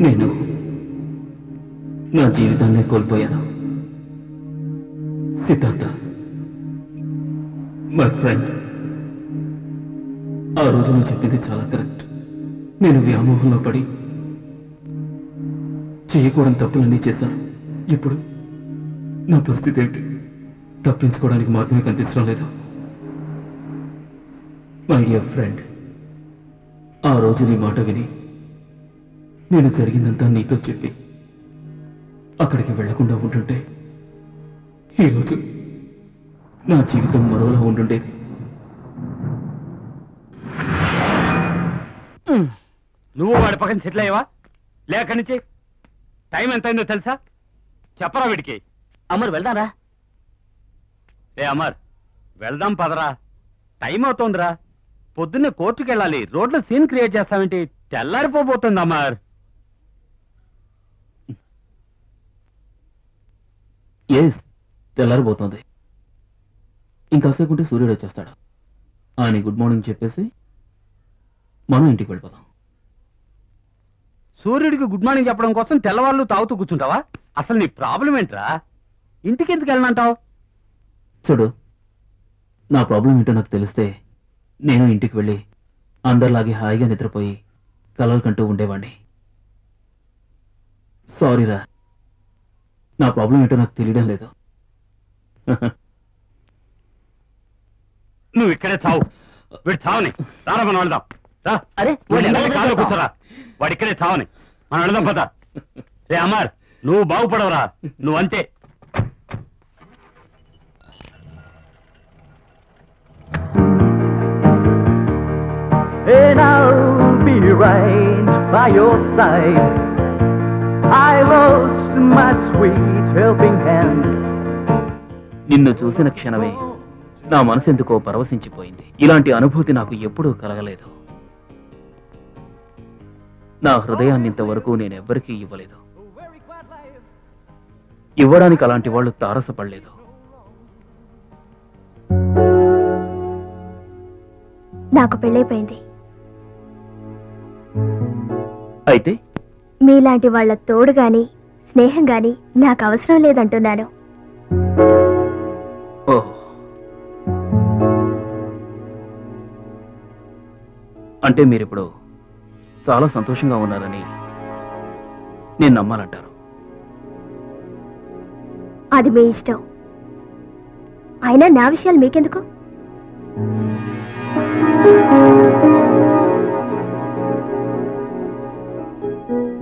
నేను నా జీవితాన్నే కోల్పోయాను. సిద్ధార్థ, మై ఫ్రెండ్, ఆ రోజు నువ్వు చెప్పింది చాలా కరెక్ట్. నేను వ్యామోహంలో పడి చేయకూడని తప్పులన్నీ చేశాను. ఇప్పుడు నా పరిస్థితి ఏంటి? తప్పించుకోవడానికి మార్గమే కనిపించడం లేదు. మై డియర్ ఫ్రెండ్, ఆ రోజు నీ మాట విని నేను జరిగిందంతా నీతో చెప్పి అక్కడికి వెళ్లకుండా ఉంటుంటే ఈరోజు నా జీవితం మరోలా ఉండుండేది. నువ్వు వాడి పక్కన సెటిల్ అయ్యావా? లేక నుంచి టైం ఎంత అయిందో తెలుసా? చెప్పరా వీడికి. అమర్ వెళ్దాంరా. ఏ అమర్, వెళ్దాం పదరా, టైం అవుతోందిరా. పొద్దున్నే కోర్టుకి వెళ్ళాలి. రోడ్లో సీన్ క్రియేట్ చేస్తావేంటి? తెల్లారిపోబోతుంది అమర్. ఎస్, తెల్లారిపోతుంది. ఇంకాసేపు ఉంటే సూర్యుడు వచ్చేస్తాడు. ఆయన గుడ్ మార్నింగ్ చెప్పేసి మనం ఇంటికి వెళ్ళిపోదాం. సూర్యుడికి గుడ్ మార్నింగ్ చెప్పడం కోసం తెల్లవాళ్ళు తాగుతూ కూర్చుంటావా? అసలు నీ ప్రాబ్లం ఏంట్రా? ఇంటికి ఎందుకు వెళ్ళనంటావు? చూడు, నా ప్రాబ్లం ఏంటో నాకు తెలిస్తే నేను ఇంటికి వెళ్ళి అందరిలాగే హాయిగా నిద్రపోయి కలలు కంటూ ఉండేవాణ్ణి. సారీరా, నా ప్రాబ్లం ఏంటో నాకు తెలియడం లేదు. నువ్వు ఇక్కడే చావు. వీడు చావని. రారా మనం వెళ్దాం. రా. అరే కాళ్ళు కూర్చోరా. వాడు ఇక్కడే చావని. మనం వెళ్దాం పద. రే అమర్, నువ్వు బాగుపడవరా. నువ్వంతే. And I'll be right by your side. I lost my sweet helping hand. నిన్ను చూసిన క్షణమే నా మనసు ఎందుకో పరవశించిపోయింది. ఇలాంటి అనుభూతి నాకు ఎప్పుడూ కలగలేదు. నా హృదయాన్ని ఇంతవరకు నేనెవ్వరికీ ఇవ్వలేదు. ఇవ్వడానికి అలాంటి వాళ్ళు తారసపడలేదు. నాకు పెళ్ళైపోయింది. అయితే మీలాంటి వాళ్ళ తోడు గాని స్నేహం గాని నాకు అవసరం లేదంటున్నాను. ఓహ్, అంటే మీరిప్పుడు చాలా సంతోషంగా ఉన్నారని నేను నమ్మాలంటారు. అది మీ ఇష్టం. అయినా నా విషయాలు మీకెందుకు?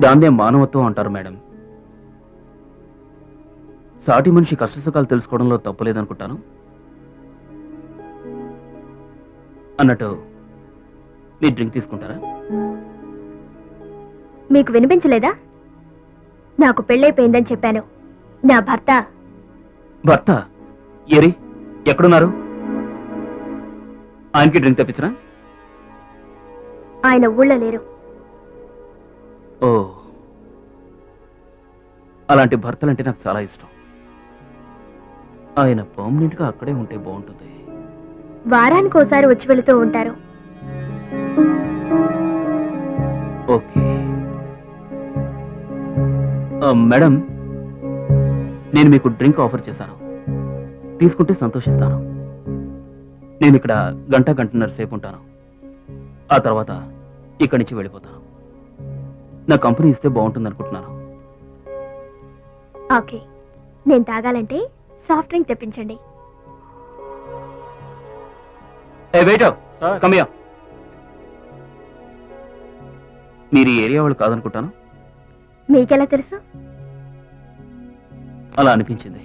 దాన్నే మానవత్వం అంటారు మేడం. సాటి మనిషి కష్టసుఖాలు తెలుసుకోవడంలో తప్పులేదనుకుంటాను. అన్నట్టు మీరు డ్రింక్ తీసుకుంటారా? మీకు వినిపించలేదా? నాకు పెళ్ళైపోయిందని చెప్పాను. నా భర్త భర్త ఏరి ఎక్కడున్నారు? ఆయనకి డ్రింక్ తెప్పించరా? ఆయన ఊళ్ళో లేరు. ఓ, అలాంటి భర్తలంటే నాకు చాలా ఇష్టం. ఆయన పర్మనెంట్ గా అక్కడే ఉంటే బాగుంటుంది. వారానికి ఒకసారి వచ్చి వెళుతూ ఉంటారు. ఓకే మేడం, నేను మీకు డ్రింక్ ఆఫర్ చేశాను. తీసుకుంటే సంతోషిస్తాను. నేను ఇక్కడ గంటన్నర సేపు ఉంటాను. ఆ తర్వాత ఇక్కడి నుంచి వెళ్ళిపోతాను. నా కంపెనీ ఇస్తే బాగుంటుంది అనుకుంటున్నాను. ఓకే, నేను తాగాలంటే సాఫ్ట్ డ్రింక్ తెప్పించండి. ఏ వెయిటర్, కమ్ హియర్. మీరు ఈ ఏరియా వాళ్ళు కాదనుకుంటాను. మీకెలా తెలుసు? అలా అనిపించింది.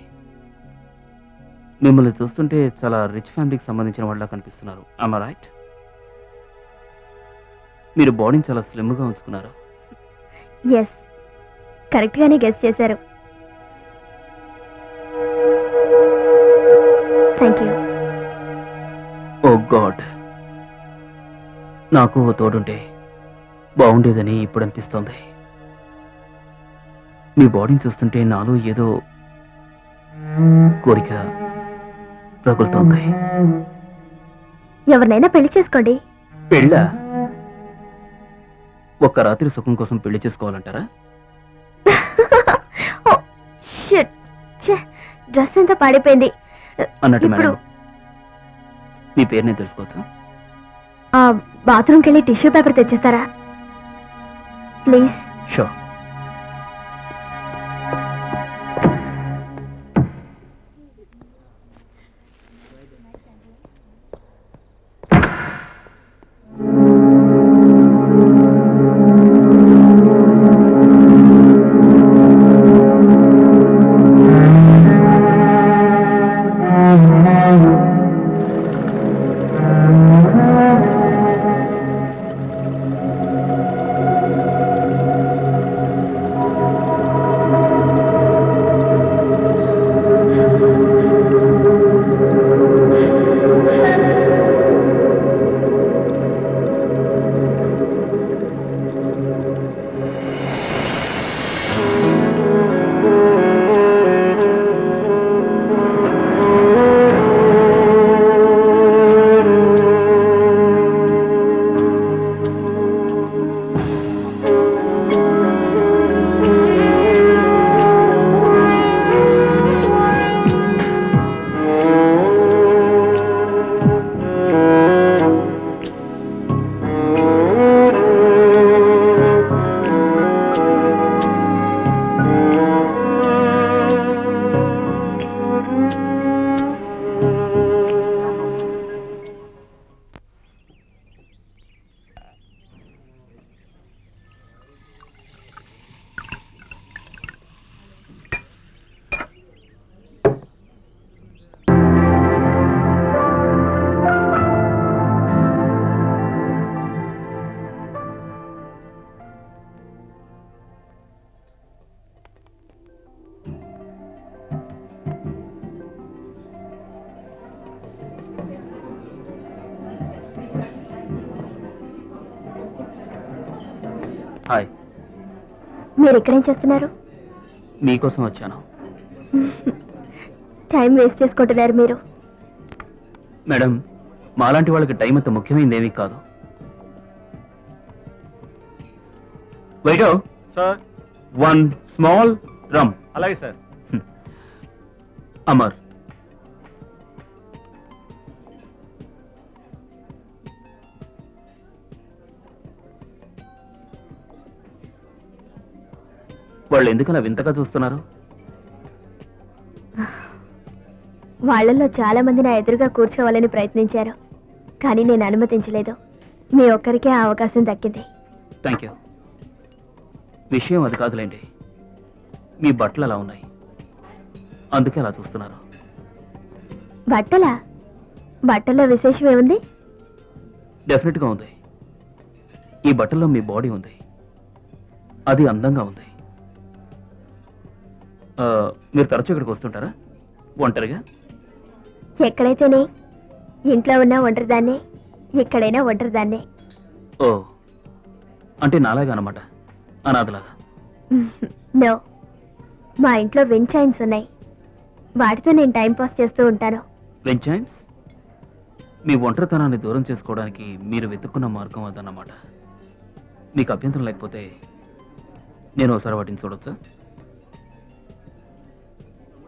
మిమ్మల్ని చూస్తుంటే చాలా రిచ్ ఫ్యామిలీకి సంబంధించిన వాళ్ళ కనిపిస్తున్నారు. Am I right? మీరు బాడీని చాలా స్లిమ్గా ఉంచుకున్నారు. ఎస్, కరెక్ట్ గానే గెస్ చేశారు. Thank you. ఓ గాడ్, నాకు ఓ తోడుంటే బాగుండేదని ఇప్పుడు అనిపిస్తోంది. మీ బాడీని చూస్తుంటే నాలో ఏదో కోరిక రగులుతోంది. ఎవరినైనా పెళ్లి చేసుకోండి. పెళ్ళా? ఒక్క రాత్రి సుఖం కోసం పెళ్లి చేసుకోవాలంటారా? డ్రెస్ అంతా పాడిపోయింది అన్నట్టు ఇప్పుడు మేడం, మీ పేరు నేను తెలుసుకోవచ్చు? బాత్రూమ్కి వెళ్ళి టిష్యూ పేపర్ తెచ్చిస్తారా ప్లీజ్? షూర్. హాయ్. మీరు ఇక్కడేం చేస్తున్నారు? మీకోసం వచ్చాను. టైం వేస్ట్ చేసుకుంటున్నారు మీరు. మేడం, మాలాంటి వాళ్ళకి టైం అంత ముఖ్యమైనది ఏమీ కాదు. వైటో సార్, 1 స్మాల్ రమ్. అలాగే సార్. అమర్, వాళ్ళు ఎందుకలా వింతగా చూస్తున్నారు? వాళ్ళల్లో చాలా మంది నా ఎదురుగా కూర్చోవాలని ప్రయత్నించారు, కానీ నేను అనుమతించలేదు. మీ ఒక్కరికే ఆ అవకాశం దక్కింది. Thank you. విషయం అది కాదులేండి, మీ బట్టలు అలా ఉన్నాయి, అందుకే అలా చూస్తున్నారు. బట్టలా? బట్టల్లో విశేషం ఏముంది? డెఫినెట్గా ఉంది. ఈ బట్టల్లో మీ బాడీ ఉంది, అది అందంగా ఉంది. మీరు తరచూ ఇక్కడికి వస్తుంటారా ఒంటరిగా? ఎక్కడైతేనే, ఇంట్లో ఉన్నా ఒంటరిదాన్నే, ఎక్కడైనా ఒంటరిదాన్నే. ఓ, అంటే నాలాగా అన్నమాట, అనాథలాగా. నో, మా ఇంట్లో విండ్ చైన్స్ ఉన్నాయి, వాటితో నేను టైం పాస్ చేస్తూ ఉంటాను. Wind chains? మీ ఒంటరితనాన్ని దూరం చేసుకోవడానికి మీరు వెతుక్కున్న మార్గం అదన్నమాట. మీకు అభ్యంతరం లేకపోతే నేను ఒకసారి వాటిని చూడొచ్చా?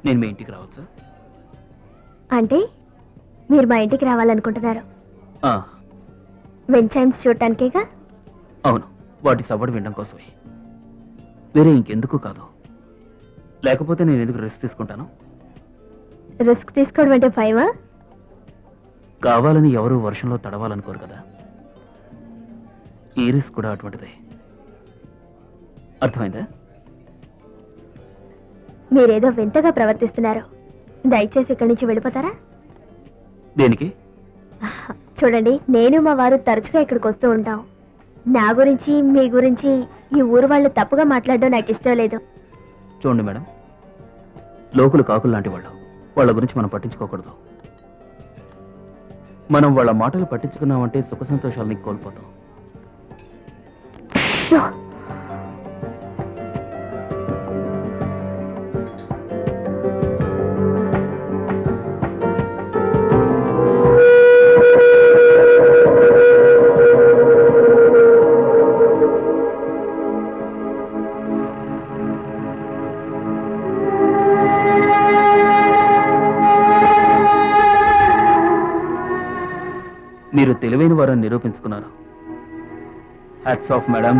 నేను మీ ఇంటికి రావచ్చా? అంటే మీరు మా ఇంటికి రావాలనుకుంటున్నారు? Wind chains చూడటానికేగా? అవును, వాటి సవ్వడి వినడం కోసమే, వేరే ఇంకెందుకు కాదు. లేకపోతే నేను ఎందుకు రిస్క్ తీసుకుంటాను? రిస్క్ తీసుకోవడం అంటే భయమా? కావాలని ఎవరు వర్షంలో తడవాలనుకోరు కదా, ఈ రిస్క్ కూడా అటువంటిదే. అర్థమైందా? మీరేదో వింతగా ప్రవర్తిస్తున్నారు. దయచేసి ఇక్కడి నుంచి వెళ్ళిపోతారా? దేనికి? చూడండి, నేను మా వారు తరచుగా ఇక్కడికి వస్తూ ఉంటాం. నా గురించి మీ గురించి ఈ ఊరు వాళ్ళు తప్పుగా మాట్లాడడం నాకు ఇష్టం లేదు. చూడండి మేడం, లోకులు కాకులు లాంటి వాళ్ళు, వాళ్ళ గురించి మనం పట్టించుకోకూడదు. మనం వాళ్ళ మాటలు పట్టించుకున్నామంటే సుఖ సంతోషాలని కోల్పోతాం. మీరు తెలివైన వారని నిరూపించుకున్నారు. Hats off madam.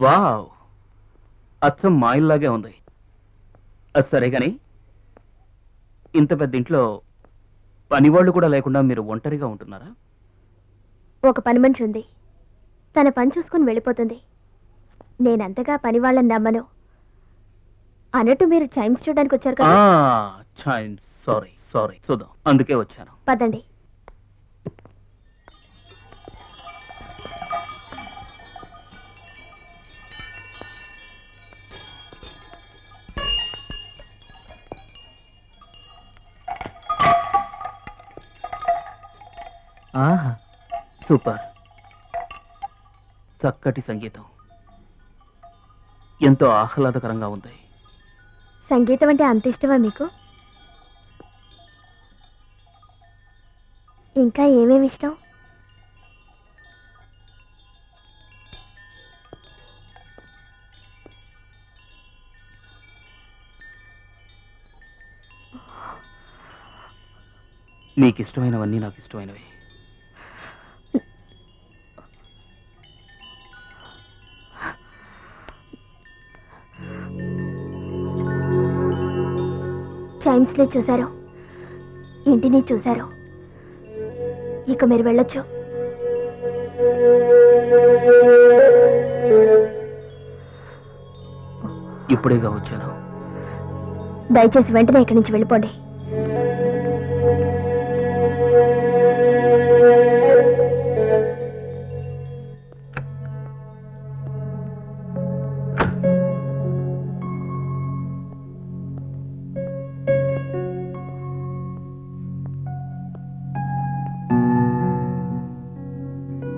వావ్, అచ్చం మా ఇల్లాగే ఉంది. అది సరే కానీ ఇంత పెద్ద ఇంట్లో పనివాళ్ళు కూడా లేకుండా మీరు ఒంటరిగా ఉంటున్నారా? ఒక పని మనిషి ఉంది, తన పని చూసుకుని వెళ్ళిపోతుంది. నేనంతగా పని వాళ్ళని నమ్మను. అన్నట్టు మీరు చైమ్స్ చూడడానికి వచ్చారు కదా? సారీ సారీ, చూద్దాం, అందుకే వచ్చాను. పదండి. సూపర్, చక్కటి సంగీతం, ఎంతో ఆహ్లాదకరంగా ఉంది. సంగీతం అంటే అంత ఇష్టమా మీకు? ఇంకా ఏమేమి ఇష్టం? మీకు ఇష్టమైనవన్నీ నాకు ఇష్టమైనవి. చైమ్స్లే చూశారు, ఇంటిని చూశారు, ఇక మీరు వెళ్ళొచ్చు. ఇప్పుడేగా వచ్చాను. దయచేసి వెంటనే ఇక్కడి నుంచి వెళ్ళిపోండి.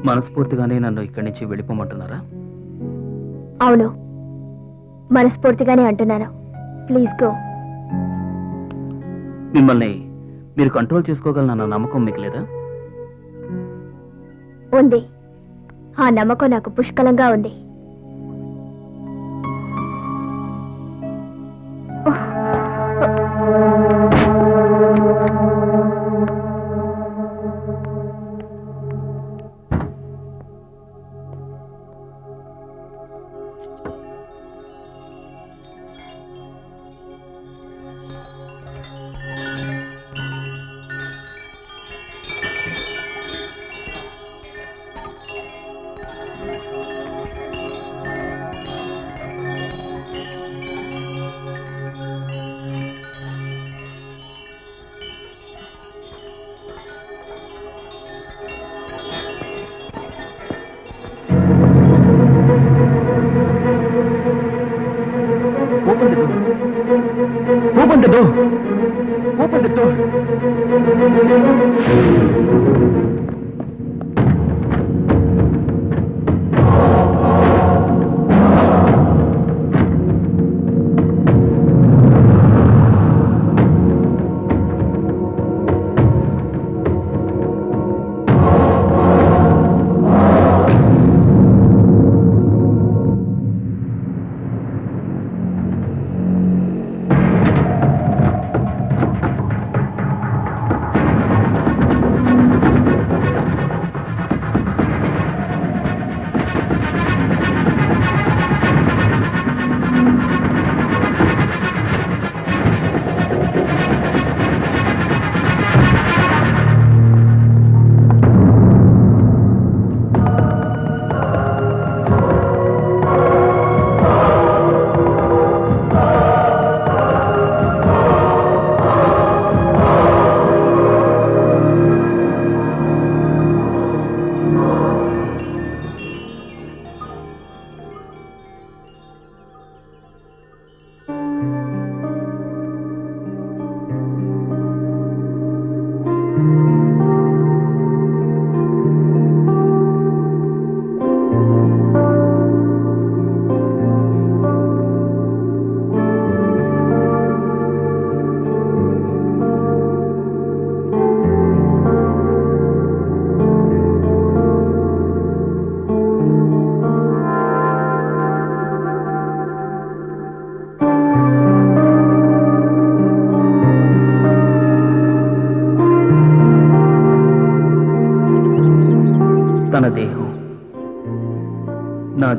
మనస్ఫూర్తిగానే నన్ను ఇక్కడి నుంచి వెళ్ళిపోమంటున్నారా? అవును, మనస్ఫూర్తిగానే అంటున్నాను. Please go. మిమ్మల్ని మీరు కంట్రోల్ చేసుకోగలనన్న నమ్మకం మీకు లేదా? ఉంది, ఆ నమ్మకం నాకు పుష్కలంగా ఉంది. Open the door.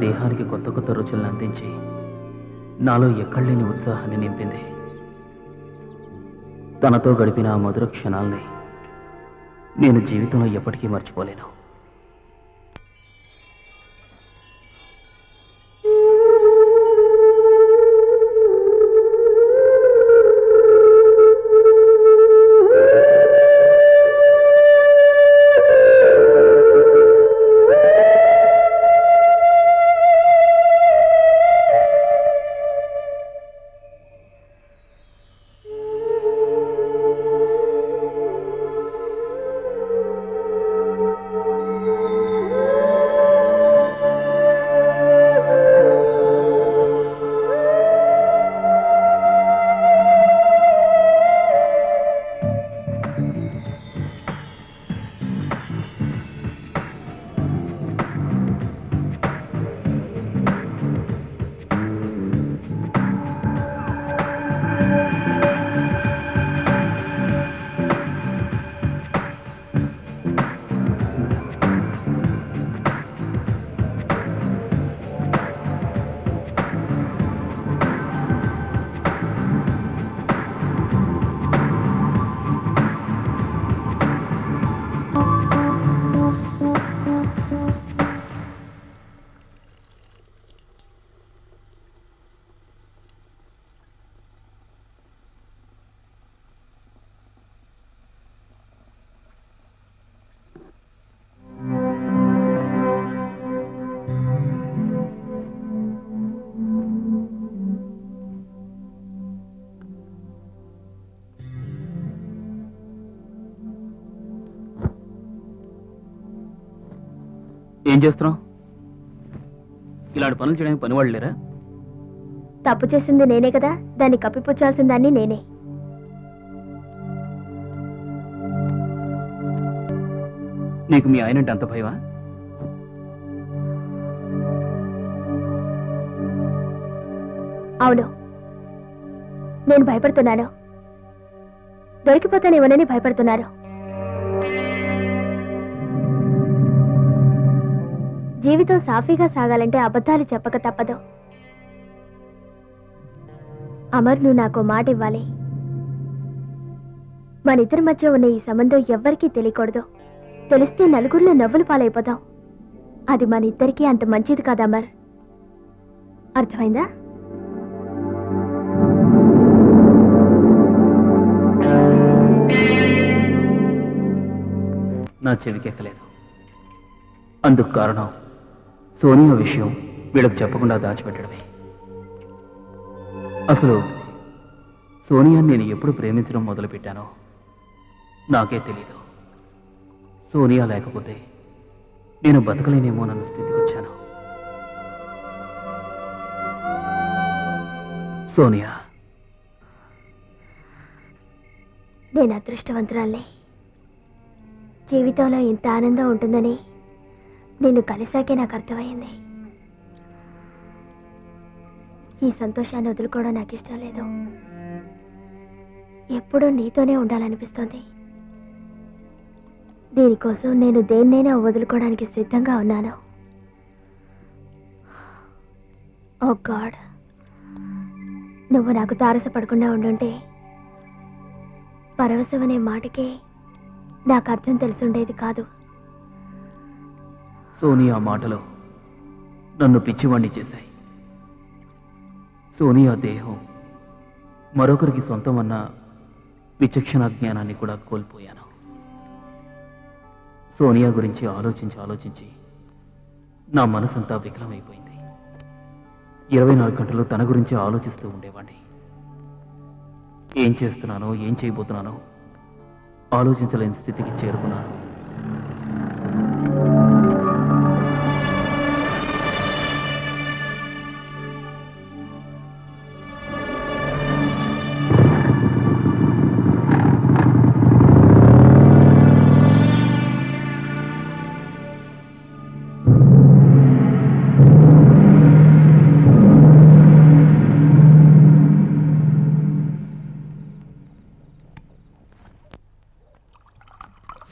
దేహానికి కొత్త కొత్త రుచులను అందించి నాలో ఎక్కడలేని ఉత్సాహాన్ని నింపింది. తనతో గడిపిన ఆ మధుర క్షణాల్ని నేను జీవితంలో ఎప్పటికీ మర్చిపోలేను. ఏం చేస్తున్నావు? ఇలాంటి పనులు చేయడానికి పనివాళ్ళు లేరా? తప్పు చేసింది నేనే కదా, దాన్ని కప్పిపుచ్చాల్సిన దాన్ని నేనే. నీకు మీ ఆయనంటే అంత భయమా? అవును, నేను భయపడుతున్నాను. దొరికిపోతానేమోనని భయపడుతున్నారు. జీవితం సాఫీగా సాగాలంటే అబద్ధాలు చెప్పక తప్పదు. అమర్, నువ్వు నాకు మాట ఇవ్వాలి. మన ఇద్దరి మధ్య ఉన్న ఈ సంబంధం ఎవ్వరికీ తెలియకూడదు. తెలిస్తే నలుగురిలో నవ్వులు పాలైపోతాం. అది మన ఇద్దరికీ అంత మంచిది కాదు అమర్. అర్థమైందా? నా చెవికెక్కలేదు. అందుకు కారణం సోనియా విషయం వీళ్ళకి చెప్పకుండా దాచిపెట్టడమే. అసలు సోనియాని నేను ఎప్పుడు ప్రేమించడం మొదలుపెట్టానో నాకే తెలీదు. సోనియా లేకపోతే నేను బతకలేనేమోనన్న స్థితికి వచ్చాను. సోనియా, నేను అదృష్టవంతురాల్ని. జీవితంలో ఇంత ఆనందం ఉంటుందని నిన్ను కలిసాకే నాకు అర్థమైంది. ఈ సంతోషాన్ని వదులుకోవడం నాకు ఇష్టం లేదు. ఎప్పుడూ నీతోనే ఉండాలనిపిస్తుంది. దీనికోసం నేను దేన్నైనా వదులుకోవడానికి సిద్ధంగా ఉన్నాను. ఓ గాడ్, నువ్వు నాకు తారసపడకుండా ఉండుంటే పరవశం అనే మాటకే నాకు అర్థం తెలుసుండేది కాదు. సోనియా మాటలో నన్ను పిచ్చివాణ్ణి చేశాయి. సోనియా దేహం మరొకరికి సొంతమన్న విచక్షణ జ్ఞానాన్ని కూడా కోల్పోయాను. సోనియా గురించి ఆలోచించి ఆలోచించి నా మనసంతా వికలమైపోయింది. 24 గంటలు తన గురించి ఆలోచిస్తూ ఉండేవాడిని. ఏం చేస్తున్నానో, ఏం చేయబోతున్నానో ఆలోచించలేని స్థితికి చేరుకున్నాను.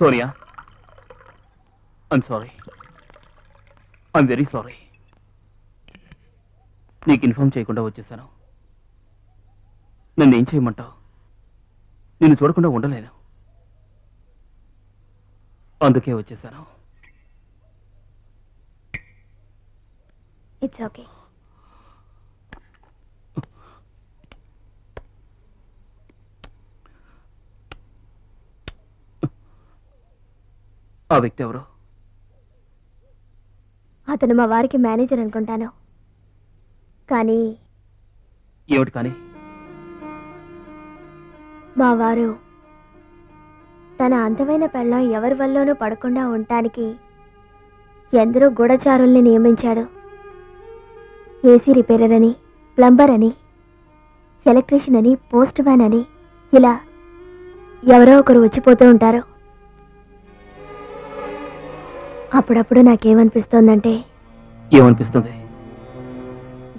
Sonia, I'm sorry. I'm very sorry. నీకు ఇన్ఫార్మ్ చేయకుండా వచ్చేసాను. నన్ను ఏం చేయమంటావు? నిన్ను చూడకుండా ఉండలేను, అందుకే వచ్చేసాను. It's okay. ఆ వ్యక్తి ఎవరు? అతను మా వారికి మేనేజర్ అనుకుంటాను. కానీ ఏమిటి కానీ? మా వారు తన అందమైన పెళ్ళం ఎవరి వల్లోనూ పడకుండా ఉండటానికి ఎందరో గూఢచారుల్ని నియమించాడు. ఏసీ రిపేరర్ అని, ప్లంబర్ అని, ఎలక్ట్రీషియన్ అని, పోస్ట్ మ్యాన్ అని, ఇలా ఎవరో ఒకరు వచ్చిపోతూ ఉంటారు. అప్పుడప్పుడు నాకేమనిపిస్తోందంటే, ఏమనిపిస్తుంది?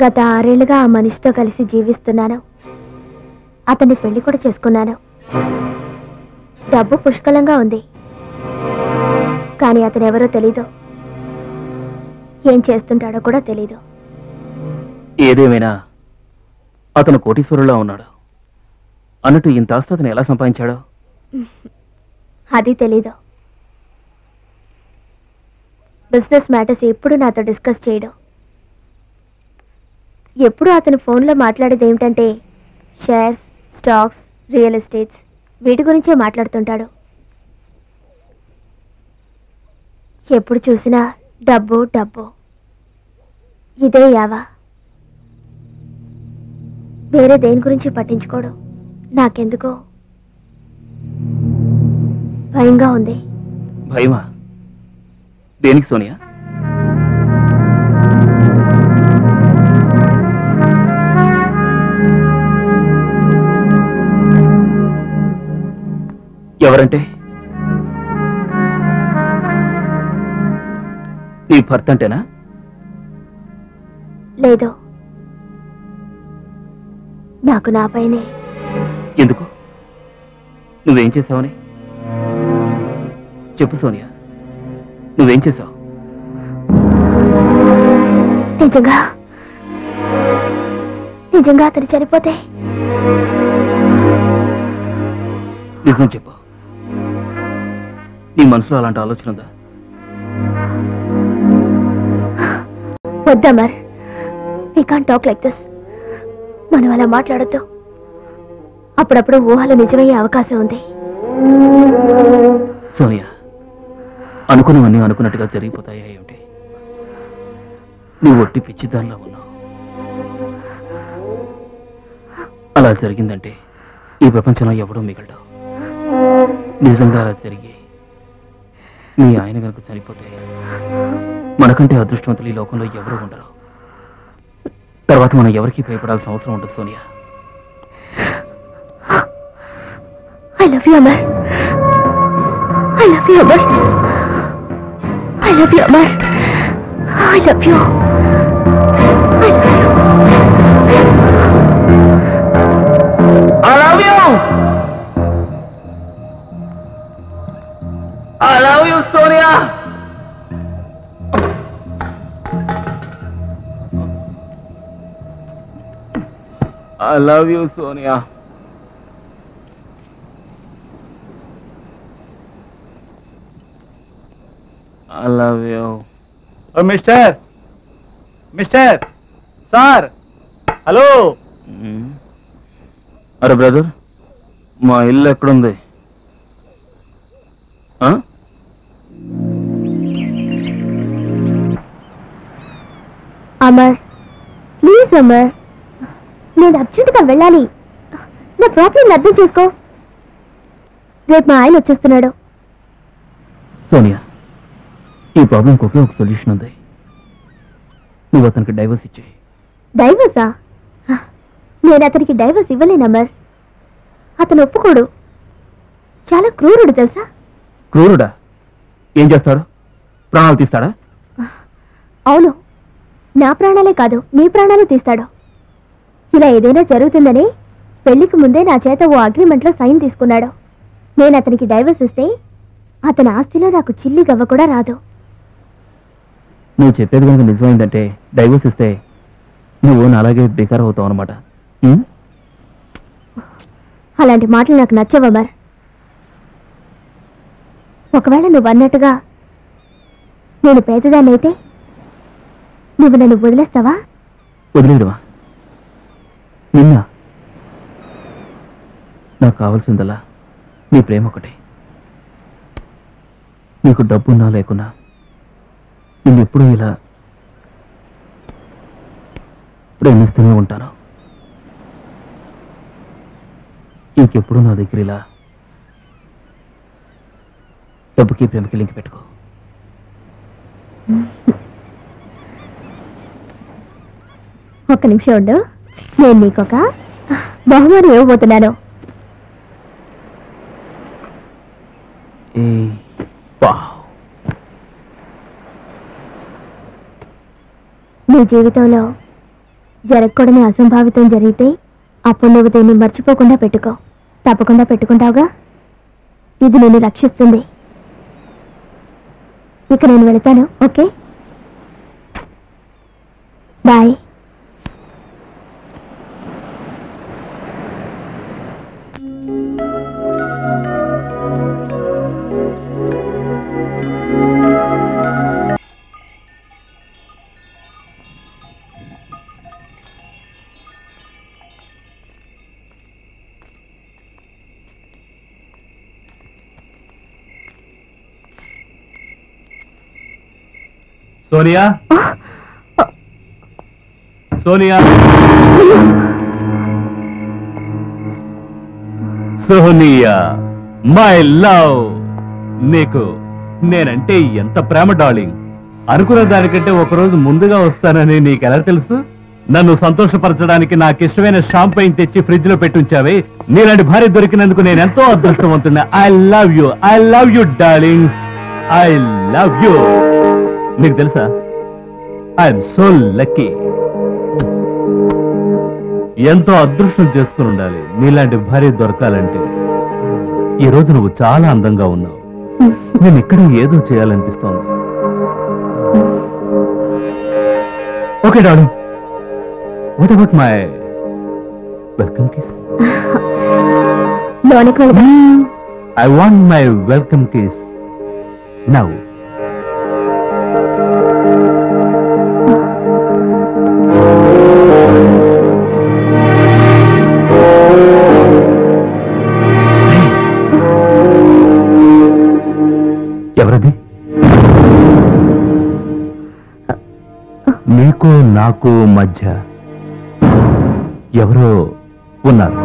గత 6 ఏళ్లుగా ఆ మనిషితో కలిసి జీవిస్తున్నాను. అతన్ని పెళ్లి కూడా చేసుకున్నాను. డబ్బు పుష్కలంగా ఉంది. కానీ అతను ఎవరో తెలీదు, ఏం చేస్తుంటాడో కూడా తెలీదు. ఏదేమైనా అతను కోటీశ్వరులా ఉన్నాడు. అన్నట్టు ఇంత ఆస్తి అతను ఎలా సంపాదించాడో? అది తెలీదు. బిజినెస్ మ్యాటర్స్ ఎప్పుడు నాతో డిస్కస్ చేయడం. ఎప్పుడు అతను ఫోన్లో మాట్లాడేది ఏమిటంటే షేర్స్, స్టాక్స్, రియల్ ఎస్టేట్స్, వీటి గురించే మాట్లాడుతుంటాడు. ఎప్పుడు చూసినా డబ్బు డబ్బు, ఇదే యావా. వేరే దేని గురించి పట్టించుకోడు. నాకెందుకో భయంగా ఉంది. భయమా? దేనికి సోనియా? ఎవరంటే? నీ భర్త అంటేనా? లేదు, నాకు నాపైనే. ఎందుకు? నువ్వేం చేసావని చెప్పు సోనియా. నువ్వేం చేసావు? నిజంగా అతను చనిపోతే? నిజం చెప్పు. నీ మనసులో అలాంటి ఆలోచన ఉందా? వద్దమర్, we can't talk like this. మనం అలా మాట్లాడొద్దు. అప్పుడప్పుడు ఊహలు నిజమయ్యే అవకాశం ఉంది. సోనియా, అనుకున్నవన్నీ అనుకున్నట్టుగా జరిగిపోతాయా ఏమిటి? నువ్వు ఒట్టి పిచ్చిదానిలా ఉన్నావు. అలా జరిగిందంటే ఈ ప్రపంచంలో ఎవడూ మిగలడు. నిజంగా అలా జరిగి మీ ఆయన కనుక చనిపోతే మనకంటే అదృష్టవంతులు ఈ లోకంలో ఎవరూ ఉండరు. తర్వాత మనం ఎవరికి భయపడాల్సిన అవసరం ఉండదు Sonia. I love you, Amar. I love you, Amar. I love you, Amar. I love you. I love you. I love you, Sonia. I love you, Sonia. I love you. Mister sir, hello. అరే brother, మా ఇల్లు ఎక్కడుంది? Amar, please Amar, నేను అర్జెంటుగా వెళ్ళాలి. నా problem అర్థం చేసుకో. రేపు మా ఆయన వచ్చేస్తున్నాడు. సోనియా, ఈ ప్రాబ్లంకి ఒకే ఒక సొల్యూషన్ ఉంది. నువ్వు అతనికి డైవర్స్ ఇచ్చేయి. డైవర్సా? నేను అతనికి డైవర్స్ ఇవ్వలేను అమర్. అతను ఒప్పుకోడు. చాలా క్రూరుడు తెలుసా? క్రూరుడా? ఏం చేస్తాడు? ప్రాణాలు తీస్తాడా? అవును, నా ప్రాణాలే కాదు, నీ ప్రాణాలు తీస్తాడు. ఇలా ఏదైనా జరుగుతుందని పెళ్లికి ముందే నా చేత ఓ అగ్రిమెంట్లో సైన్ తీసుకున్నాడు. నేను అతనికి డైవర్స్ ఇస్తే అతని ఆస్తిలో నాకు చిల్లి గవ్వ కూడా రాదు. నువ్వు చెప్పేది కనుక నిజమైందంటే డైవర్స్ ఇస్తే నువ్వు నాలాగే బేకార్ అవుతావు అనమాట. అలాంటి మాటలు నాకు నచ్చవు అమర్. ఒకవేళ నువ్వు అన్నట్టుగా నేను పేదదాన్నైతే నువ్వు నన్ను వదిలేస్తావా? వదిలేయడమా? నిన్న నాకు కావాల్సిందలా నీ ప్రేమ ఒకటి. నీకు డబ్బున్నా లేకున్నా నిన్నెప్పుడూ ఇలా ప్రేమిస్తూనే ఉంటాను. ఇంకెప్పుడు నా దగ్గర ఇలా డబ్బుకి ప్రేమకి లింక్ పెట్టుకో. ఒక్క నిమిషం ఉండు, నేను నీకొక బహుమానం ఇవ్వబోతున్నాను. నీ జీవితంలో జరగకూడని అసంభావితం జరిగితే అప్పుడు నువ్వు దీన్ని మర్చిపోకుండా పెట్టుకో. తప్పకుండా పెట్టుకుంటావుగా? ఇది నిన్ను రక్షిస్తుంది. ఇక నేను వెళతాను. Okay, bye. Sonia, Sonia, Sonia, my love. నీకు నేనంటే ఎంత ప్రేమ డార్లింగ్. అనుకున్న దానికంటే ఒకరోజు ముందుగా వస్తానని నీకెలా తెలుసు? నన్ను సంతోషపరచడానికి నాకు ఇష్టమైన షాంపైన్ తెచ్చి ఫ్రిడ్జ్ లో పెట్టుంచావే. నీలాంటి భార్య దొరికినందుకు నేను ఎంతో అదృష్టవంతున్నా. I love you darling, I love you. నీకు తెలుసా, ఐఎమ్ సో లక్కీ. ఎంతో అదృష్టం చేసుకుని ఉండాలి నీలాంటి భార్య దొరకాలంటే. ఈ రోజు నువ్వు చాలా అందంగా ఉన్నావు. నేను ఇక్కడ ఏదో చేయాలనిపిస్తోంది. Okay darling, what about my welcome kiss? I want my welcome kiss now. ఎవరది? నీకు నాకు మధ్య ఎవరో ఉన్నారు.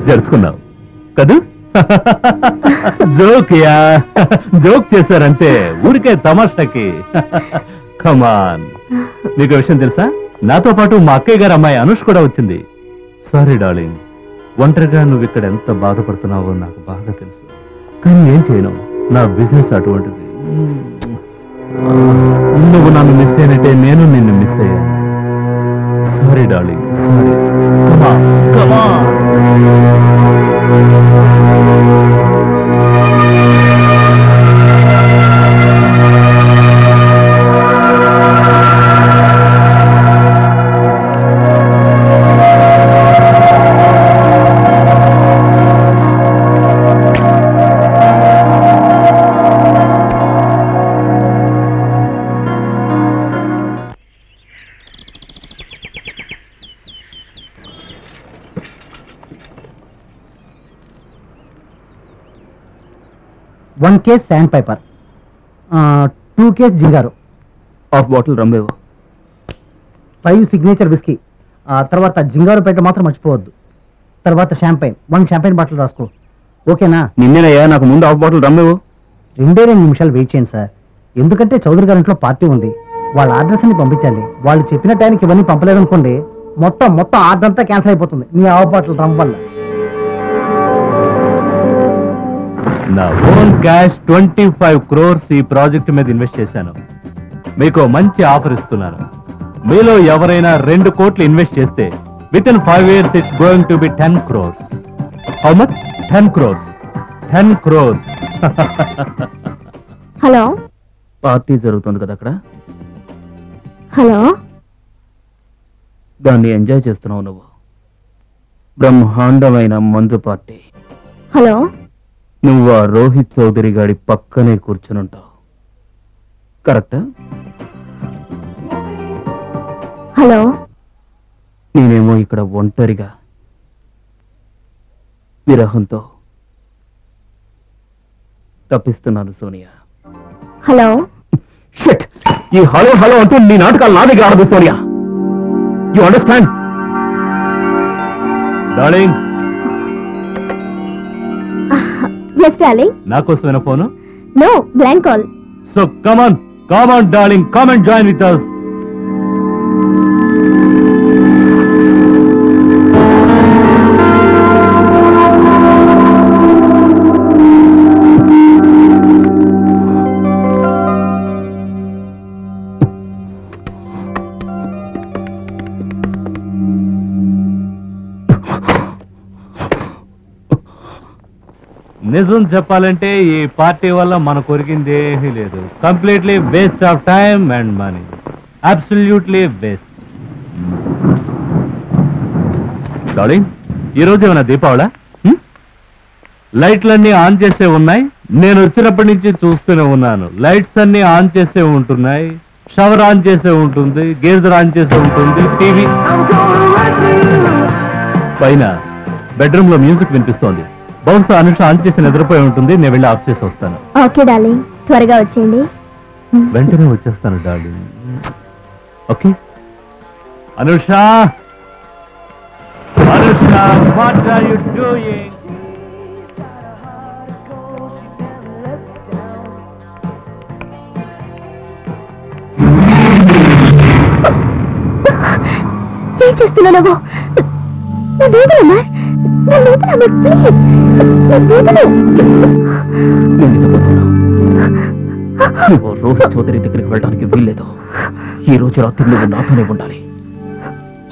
జరుచుకున్నావు కదూ? జోక్ చేశారంటే ఊరికే తమాషాకి. కమాన్. నీకు విషయం తెలుసా, నాతో పాటు మా అక్కయ్య గారు అమ్మాయి అనుష్ కూడా వచ్చింది. సారీ డార్లింగ్, ఒంటరిగా నువ్వు ఇక్కడ ఎంత బాధపడుతున్నావో నాకు బాగా తెలుసు. కానీ ఏం చేయను, నా బిజినెస్ అటువంటిది. నువ్వు నన్ను మిస్ అయినట్టే నేను నిన్ను మిస్ అయ్యాను. Sorry darling, sorry. కమా one case sandpaper, 2 case జింగారు, హాఫ్ బాటిల్ రమ్మేవో, 5 సిగ్నేచర్ విస్కీ, తర్వాత జింగారు పెట్ట మాత్రం మర్చిపోవద్దు. తర్వాత షాంపైన్, 1 షాంపైన్ బాటిల్ రాసుకో. ఓకేనా? నిన్నేనయ్యా, నాకు ముందు హాఫ్ బాటిల్ రమ్మేవో. 2 నిమిషాలు వెయిట్ చేయండి సార్, ఎందుకంటే చౌదరి గారి ఇంట్లో పార్టీ ఉంది. వాళ్ళ అడ్రస్ అన్ని పంపించాలి. వాళ్ళు చెప్పిన టైంకి ఇవన్నీ పంపలేదనుకోండి, మొత్తం ఆర్డర్ అంతా క్యాన్సిల్ అయిపోతుంది మీ హాఫ్ బాటిల్ రమ్ వల్ల. నా ఓన్ క్యాష్ 25 crores ఈ ప్రాజెక్ట్ మీద ఇన్వెస్ట్ చేశాను. మీకు మంచి ఆఫర్ ఇస్తున్నాను. మీలో ఎవరైనా 2 కోట్లు ఇన్వెస్ట్ చేస్తే within 5 years it's going to be 10 crores. How much? 10 crores. 10 crores. Hello, party జరుగుతుంది కదా అక్కడ, హలో దాన్ని ఎంజాయ్ చేస్తున్నావు నువ్వు. బ్రహ్మాండమైన మందు పార్టీ. హలో నువ్వు ఆ రోహిత్ చౌదరి గాడి పక్కనే కూర్చునుంటావు, కరెక్టా? హలో నేనేమో ఇక్కడ ఒంటరిగా విరహంతో తప్పిస్తున్నాను సోనియా. Hello shit! ఈ హలో హలో అంటూ నీ నాటకాలు నా దగ్గర ఆడదు Sonia. You understand? Darling, yes darling. నా కోసమేనా phone? No, blank call. So come on darling, come and join with us. నిజం చెప్పాలంటే ఈ పార్టీ వల్ల మన కొరికింది ఏమీ లేదు. Completely waste of time and money, absolutely waste. Darling, ఈరోజు ఏమైనా దీపావళా? లైట్లన్నీ ఆన్ చేసే ఉన్నాయి. నేను వచ్చినప్పటి నుంచి చూస్తూనే ఉన్నాను. లైట్స్ అన్ని ఆన్ చేసే ఉంటున్నాయి, షవర్ ఆన్ చేసే ఉంటుంది, గేజర్ ఆన్ చేసే ఉంటుంది, టీవీ పైన బెడ్రూమ్ లో మ్యూజిక్ వినిపిస్తోంది. బహుశా అనుష ఆన్ చేసి నిద్రపోయి ఉంటుంది. నేను వెళ్ళి ఆఫ్ చేసి వస్తాను. ఓకే డార్లింగ్, త్వరగా వచ్చేయండి. వెంటనే వచ్చేస్తాను darling. Okay Anusha, what are you doing? ఏం చేస్తున్నావు నువ్వు? నువ్వు రోహిత్ చౌదరి దగ్గరికి వెళ్ళడానికి వీల్లేదు. ఈ రోజు రాత్రి నువ్వు నాతోనే ఉండాలి.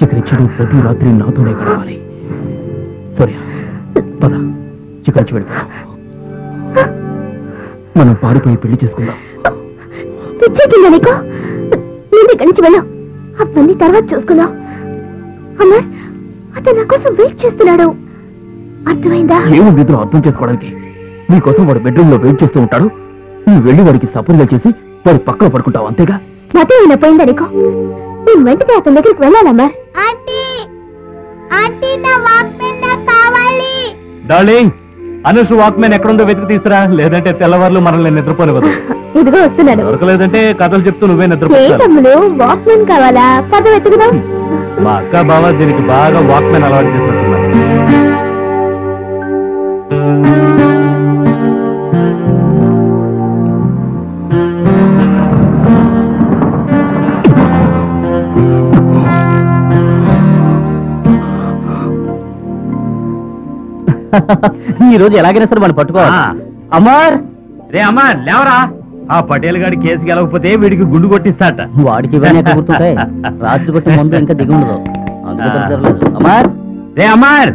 ఇక్కడి చెడు ప్రతి రాత్రి నాతోనే గడవాలి. సూర్య, పద, ఇక్కడి నుంచి వెళ్ళిపోదాం. మనం పారిపోయి పెళ్లి చేసుకుందాం. పిచ్చెక్కిందా నీకు? నేను ఇక్కడి నుంచి వెళ్ళాం, అవన్నీ తర్వాత చూసుకుందాం. అమ్మా, అతను నా కోసం వెయిట్ చేస్తున్నాడు, అర్థమైందా? ఏముంది ఇద్దరు అర్థం చేసుకోవడానికి? నీకోసం వాడు బెడ్రూమ్ లో వెయిట్ చేస్తూ ఉంటాడు. నువ్వు వెళ్ళి వాడికి సపోర్ట్గా చేసి వాడి పక్కన పడుకుంటావు, అంతేగా? మతం ఏమైనా పోయిందా నీకు? నేను వెంటనే అతని దగ్గరికి వెళ్ళాలమ్మా. డార్లింగ్, అనుష్ వాక్మెన్ ఎక్కడుందో వెతికి తీసురా, లేదంటే తెల్లవారులు మనల్ని నిద్రపోనివ్వదు. ఇదిగో వస్తున్నాడు. దొరకలేదంటే కథలు చెప్తూ నువ్వే ఏ నిద్రపోతావు. తమ్ముడు, వాక్మెన్ కావాలా? పద వెతుకుదాం. మా అక్క బావ దీనికి బాగా వాక్మెన్ అలవాటు చేసినట్టున్నారు. ఈ రోజు ఎలాగైనా సరే మనం పట్టుకోవాలి. అమర్, రే అమ్మార్ లేవరా, ఆ పటేల్ గాడి కేసు గెలవకపోతే వీడికి గుండు కొట్టిస్తాట. వాడికి ఇవన్నీ ఎక్కడ గుర్తుంటాయి? రాత్రి కొట్టి ముందు ఇంకా దిగి ఉండదు. అమర్, రే అమ్మార్,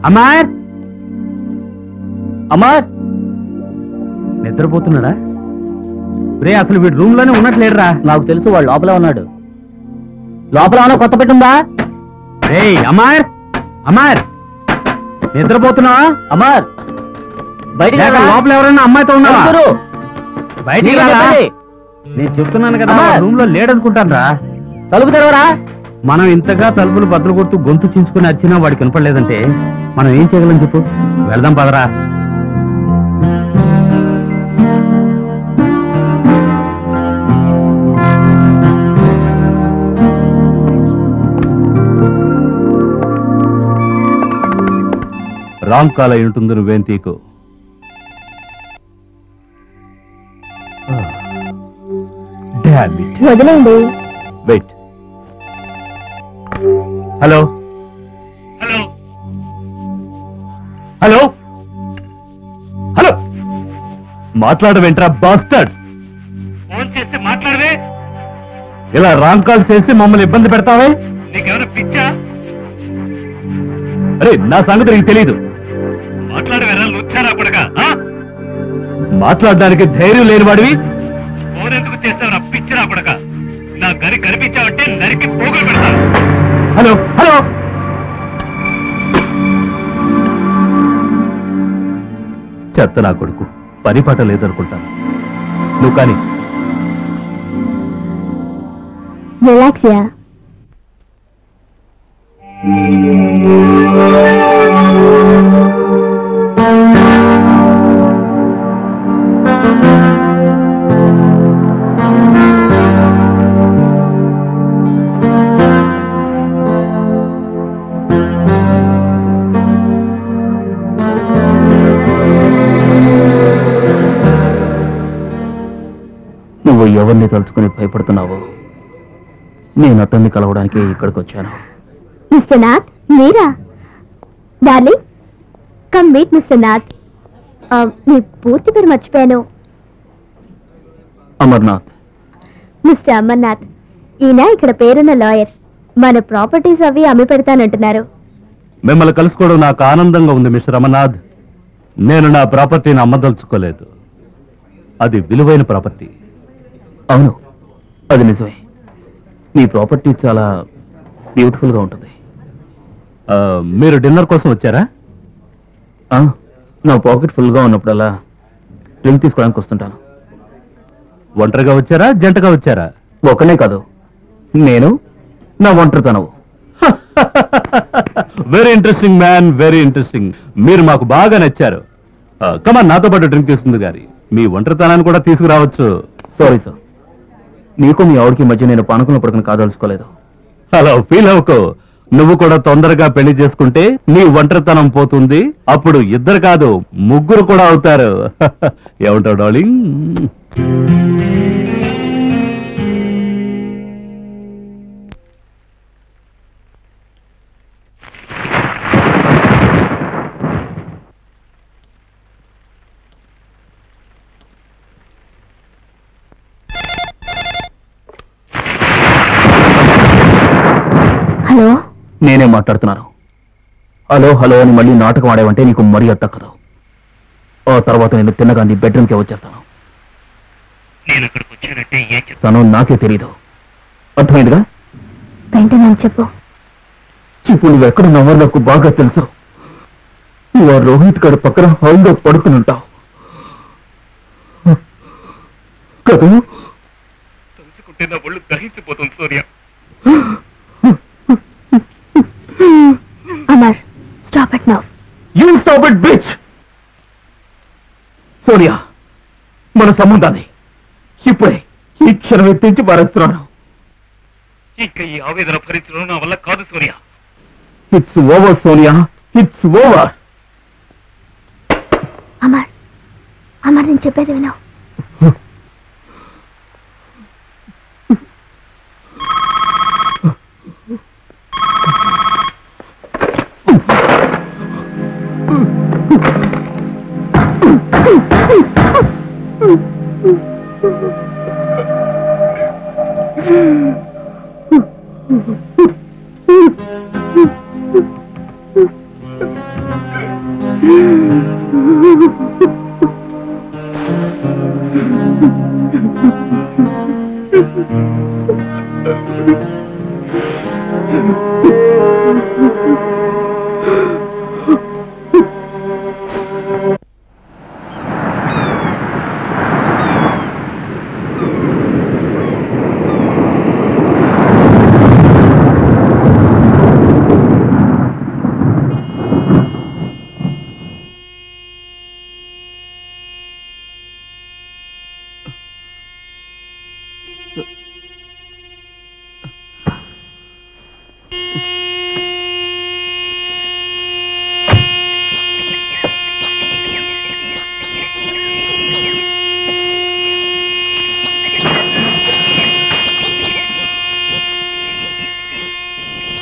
అమ్మార్ అమర్, నిద్రపోతున్నాడా? రే అసలు వీడు రూమ్ లోనే ఉన్నట్లేడురా. నాకు తెలుసు వాడు లోపల ఉన్నాడు. లోపల ఏమైనా కొత్త పెట్టుందా? రే అమ్మార్, అమ్మార్ నిద్రపోతున్నావా? అమర్, బయటికి లేక రా. లోపల ఎవరైనా అమ్మాయితో ఉన్నావా? అందరూ బయటికి నీకే రారా? చెప్పండి. నేను చెప్తున్నాను కదా, అమ్మార్. రూమ్ లో లేడనుకుంటాను రా. తలుపు తెరవరా. మనం ఇంతగా తలుపులు బద్దలు కొడుతూ గొంతు చించుకుని వచ్చినా వాడికి కనపడలేదంటే మనం ఏం చేయగలం చెప్పు? వెళ్దాం పదరా. రాంగ్ కాల్ అయి ఉంటుంది, నువ్వేం తీకు. వదిలేండి. Wait. Hello hello hello hello, మాట్లాడవేంట్రా బాస్టర్డ్? ఫోన్ చేస్తే మాట్లాడవే. ఇలా రాంగ్ కాల్ చేసి మమ్మల్ని ఇబ్బంది పెడతావే? నీకేమైనా పిచ్చా? అరే నా సంగతి నీకు తెలీదు. మాట్లాడవేరా లుచ్చారా పడక? మాట్లాడడానికి ధైర్యం లేని వాడివి ఫోన్ ఎందుకు చేస్తావు నా పిచ్చి నా కొడక? నా గరి కనిపించావంటే నరికి పోగులు పెడతాను. హలో హలో, చెత్త నా కొడుకు, పని పాట లేదనుకుంటాను. నువ్వు కానీ రిలాక్స్యా. నువ్వు ఎవరిని తలుచుకుని భయపడుతున్నావో నేను అతన్ని కలవడానికి ఇక్కడికి వచ్చాను. మిస్టర్ నాథ్, మీరా? Darling, come meet mister Nath. మీ పూర్తి పేరు మర్చిపోయాను. అమర్నాథ్. మిస్టర్ అమర్నాథ్, ఈయన ఇక్కడ పేరున్న లాయర్. మన ప్రాపర్టీస్ అవి అమ్మి పెడతానంటున్నారు. మిమ్మల్ని కలుసుకోవడం నాకు ఆనందంగా ఉంది మిస్టర్ అమర్నాథ్. నేను నా ప్రాపర్టీని అమ్మదలుచుకోలేదు. అది విలువైన ప్రాపర్టీ. అవును, అది నిజమే. నీ ప్రాపర్టీ చాలా బ్యూటిఫుల్గా ఉంటుంది. మీరు డిన్నర్ కోసం వచ్చారా? నా పాకెట్ ఫుల్గా ఉన్నప్పుడల్లా డ్రింక్ తీసుకోవడానికి వస్తుంటాను. ఒంటరిగా వచ్చారా, జంటగా వచ్చారా? ఒకనే కాదు, నేను నా ఒంటరితనవు. Very interesting man, very interesting. మీరు మాకు బాగా నచ్చారు. కమాన్, నాతో పాటు డ్రింక్ తీసుకుంది గారి. మీ ఒంటరితనాన్ని కూడా తీసుకురావచ్చు. సారీ సార్, నీకు మీ ఆవిడకి మధ్య నేను పానకంలో పడుకుని కాదలుచుకోలేదు. హలో, ఫీల్ అవ్వకు. నువ్వు కూడా తొందరగా పెళ్లి చేసుకుంటే నీ ఒంటరితనం పోతుంది. అప్పుడు ఇద్దరు కాదు, ముగ్గురు కూడా అవుతారు. ఏమంటావు డార్లింగ్? హలో, నేనే మాట్లాడుతున్నాను. హలో హలో అని మళ్ళీ నాటకం ఆడేవంటే నీకు మర్యాద తక్కదు. ఆ తర్వాత నేను తిన్నగా నీ బెడ్రూమ్కే వచ్చేస్తాను. నేను అక్కడికి వచ్చానంటే ఏం చేస్తానో నాకే తెలీదు. అర్థమైందిగా? వెంటనే చెప్పు. ఇప్పుడు నువ్వు ఎక్కడున్నావో నాకు బాగా తెలుసు. నువ్వు ఆ రోహిత్ గారి పక్కన హాల్లో పడుకుని ఉంటావు కదా? తలుచుకుంటే నా ఒళ్ళు దహించిపోతుంది Surya. Amar, stop it now. You stop it bitch. Sonia, మన సంబంధాన్ని ఇప్పుడే ఈ క్షణమే తెంచి పారేస్తున్నాను. ఇంకా ఈ ఆవేదన భరించడం నా వల్ల కాదు Surya. It's over Sonia, it's over. Amar, Amar, నేను చెప్పేది విను.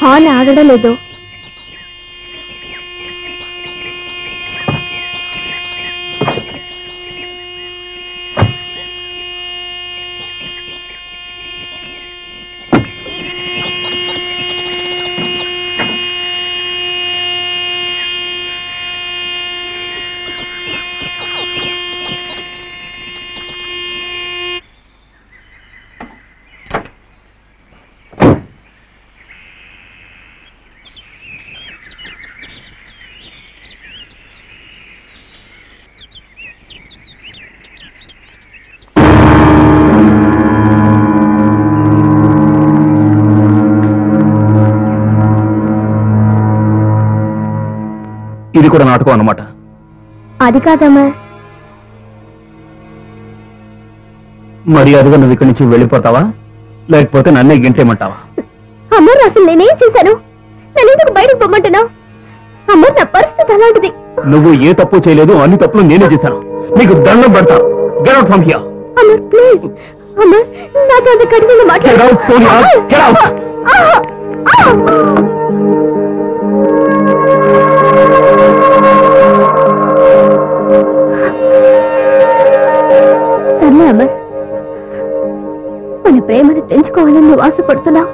హార్న్ ఆగడం లేదు. కూడా నాటకం అన్నమాట. అది కాదమ్మా. మర్యాదగా నువ్వు ఇక్కడి నుంచి వెళ్ళిపోతావా, లేకపోతే నన్నే గింటేమంటావా? అమ్మర్, అసలు నేనేం చేశాను? నన్ను ఎందుకు బయటకు పొమ్మంటున్నావు? అమ్మర్, నా పరిస్థితి అలాంటిది. నువ్వు ఏ తప్పు చేయలేదు, అన్ని తప్పులు నేనే చేశాను. నీకు దండం పెడతా. Get out from here. Amar, please. Amar, నాతో అంత కఠినంగా Get out, Sonia. Get out. సర్లే అమ్మర్, మన ప్రేమను తెంచుకోవాలని నువ్వు ఆశపడుతున్నావు,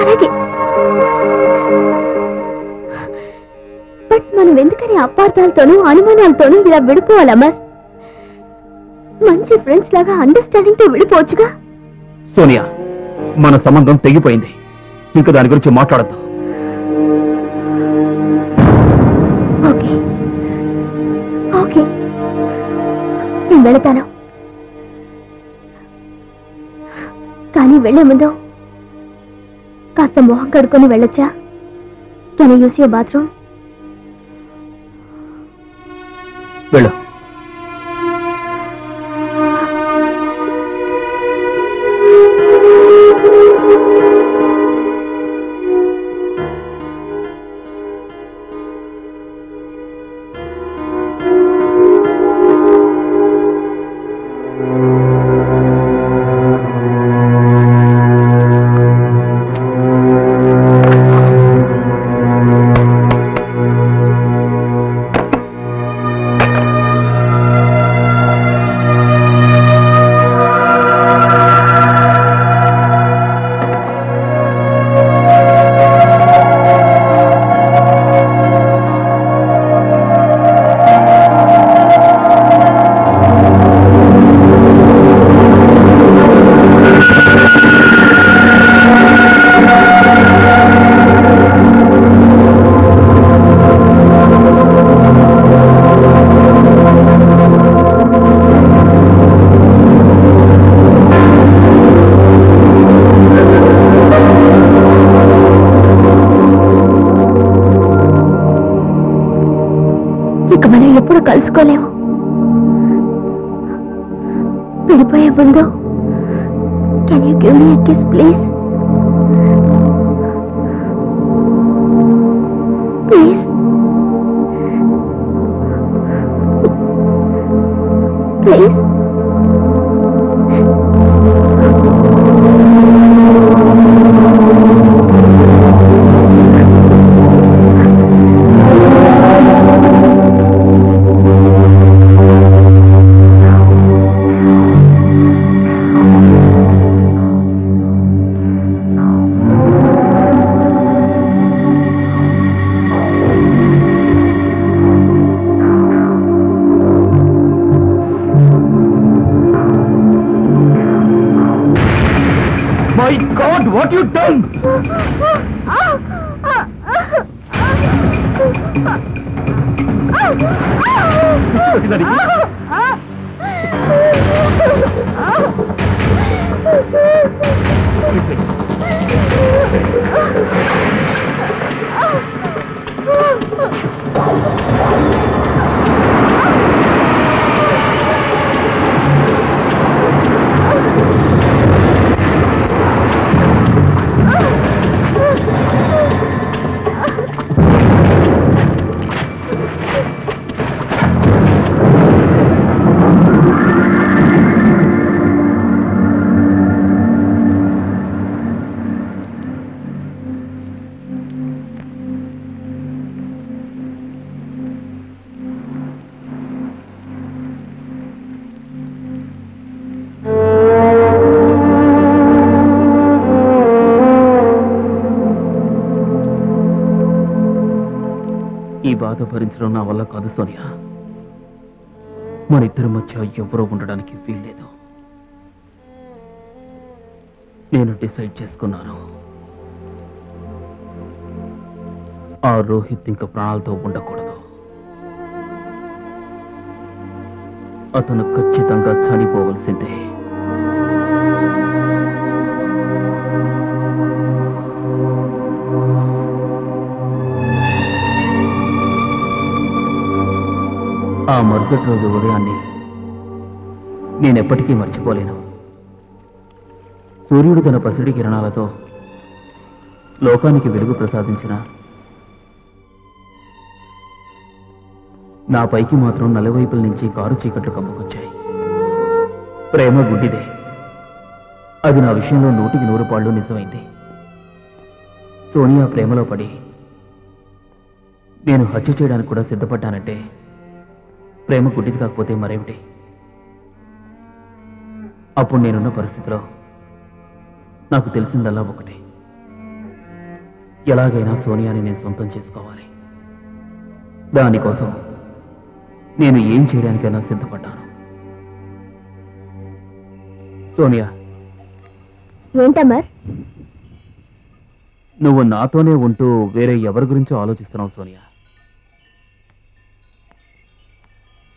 అలాగే. బట్ మనం ఎందుకని అపార్థాలతోనూ అనుమానాలతోనూ ఇలా విడిపోవాలమ్మా? మంచి ఫ్రెండ్స్ లాగా అండర్స్టాండింగ్ తో విడిపోవచ్చుగా. సోనియా, మన సంబంధం తెగిపోయింది. ఇంకా దాని గురించి మాట్లాడద్దు. ఓకే ఓకే, నేను వెళతాను. కానీ వెళ్లే ముందు కాస్త మొహం కడుక్కొని వెళ్ళొచ్చా? Can I use your bathroom? వెళ్ళు. ఇక మనం ఎప్పుడు కలుసుకోలేము. విడిపోయే ముందు can you give me a kiss please? Please. Please. My God, what you done? ఈ బాధ భరించడం నా వల్ల కాదు సోనియా. మన ఇద్దరి మధ్య ఎవరో ఉండడానికి వీల్లేదు. నేను డిసైడ్ చేసుకున్నాను. ఆ రోహిత్ ఇంకా ప్రాణాలతో ఉండకూడదు. అతను ఖచ్చితంగా చనిపోవలసిందే. ఆ మరుసటి రోజు ఉదయాన్ని నేనెప్పటికీ మర్చిపోలేను. సూర్యుడు తన పసిడి కిరణాలతో లోకానికి వెలుగు ప్రసాదించిన నా పైకి మాత్రం నలువైపుల నుంచి కారు చీకట్లు కమ్ముకొచ్చాయి. ప్రేమ గుడ్డిదే. అది నా విషయంలో 100కి 100 నిజమైంది. సోనియా ప్రేమలో పడి నేను హత్య చేయడానికి కూడా సిద్ధపడ్డానంటే ప్రేమ గుడ్డిది కాకపోతే మరేమిటి? అప్పుడు నేనున్న పరిస్థితిలో నాకు తెలిసిందల్లా ఒకటే, ఎలాగైనా సోనియాని నేను సొంతం చేసుకోవాలి. దానికోసం నేను ఏం చేయడానికైనా సిద్ధపడ్డాను. సోనియా, ఏంటమ్మర్? నువ్వు నాతోనే ఉంటూ వేరే ఎవరి గురించో ఆలోచిస్తున్నావు సోనియా.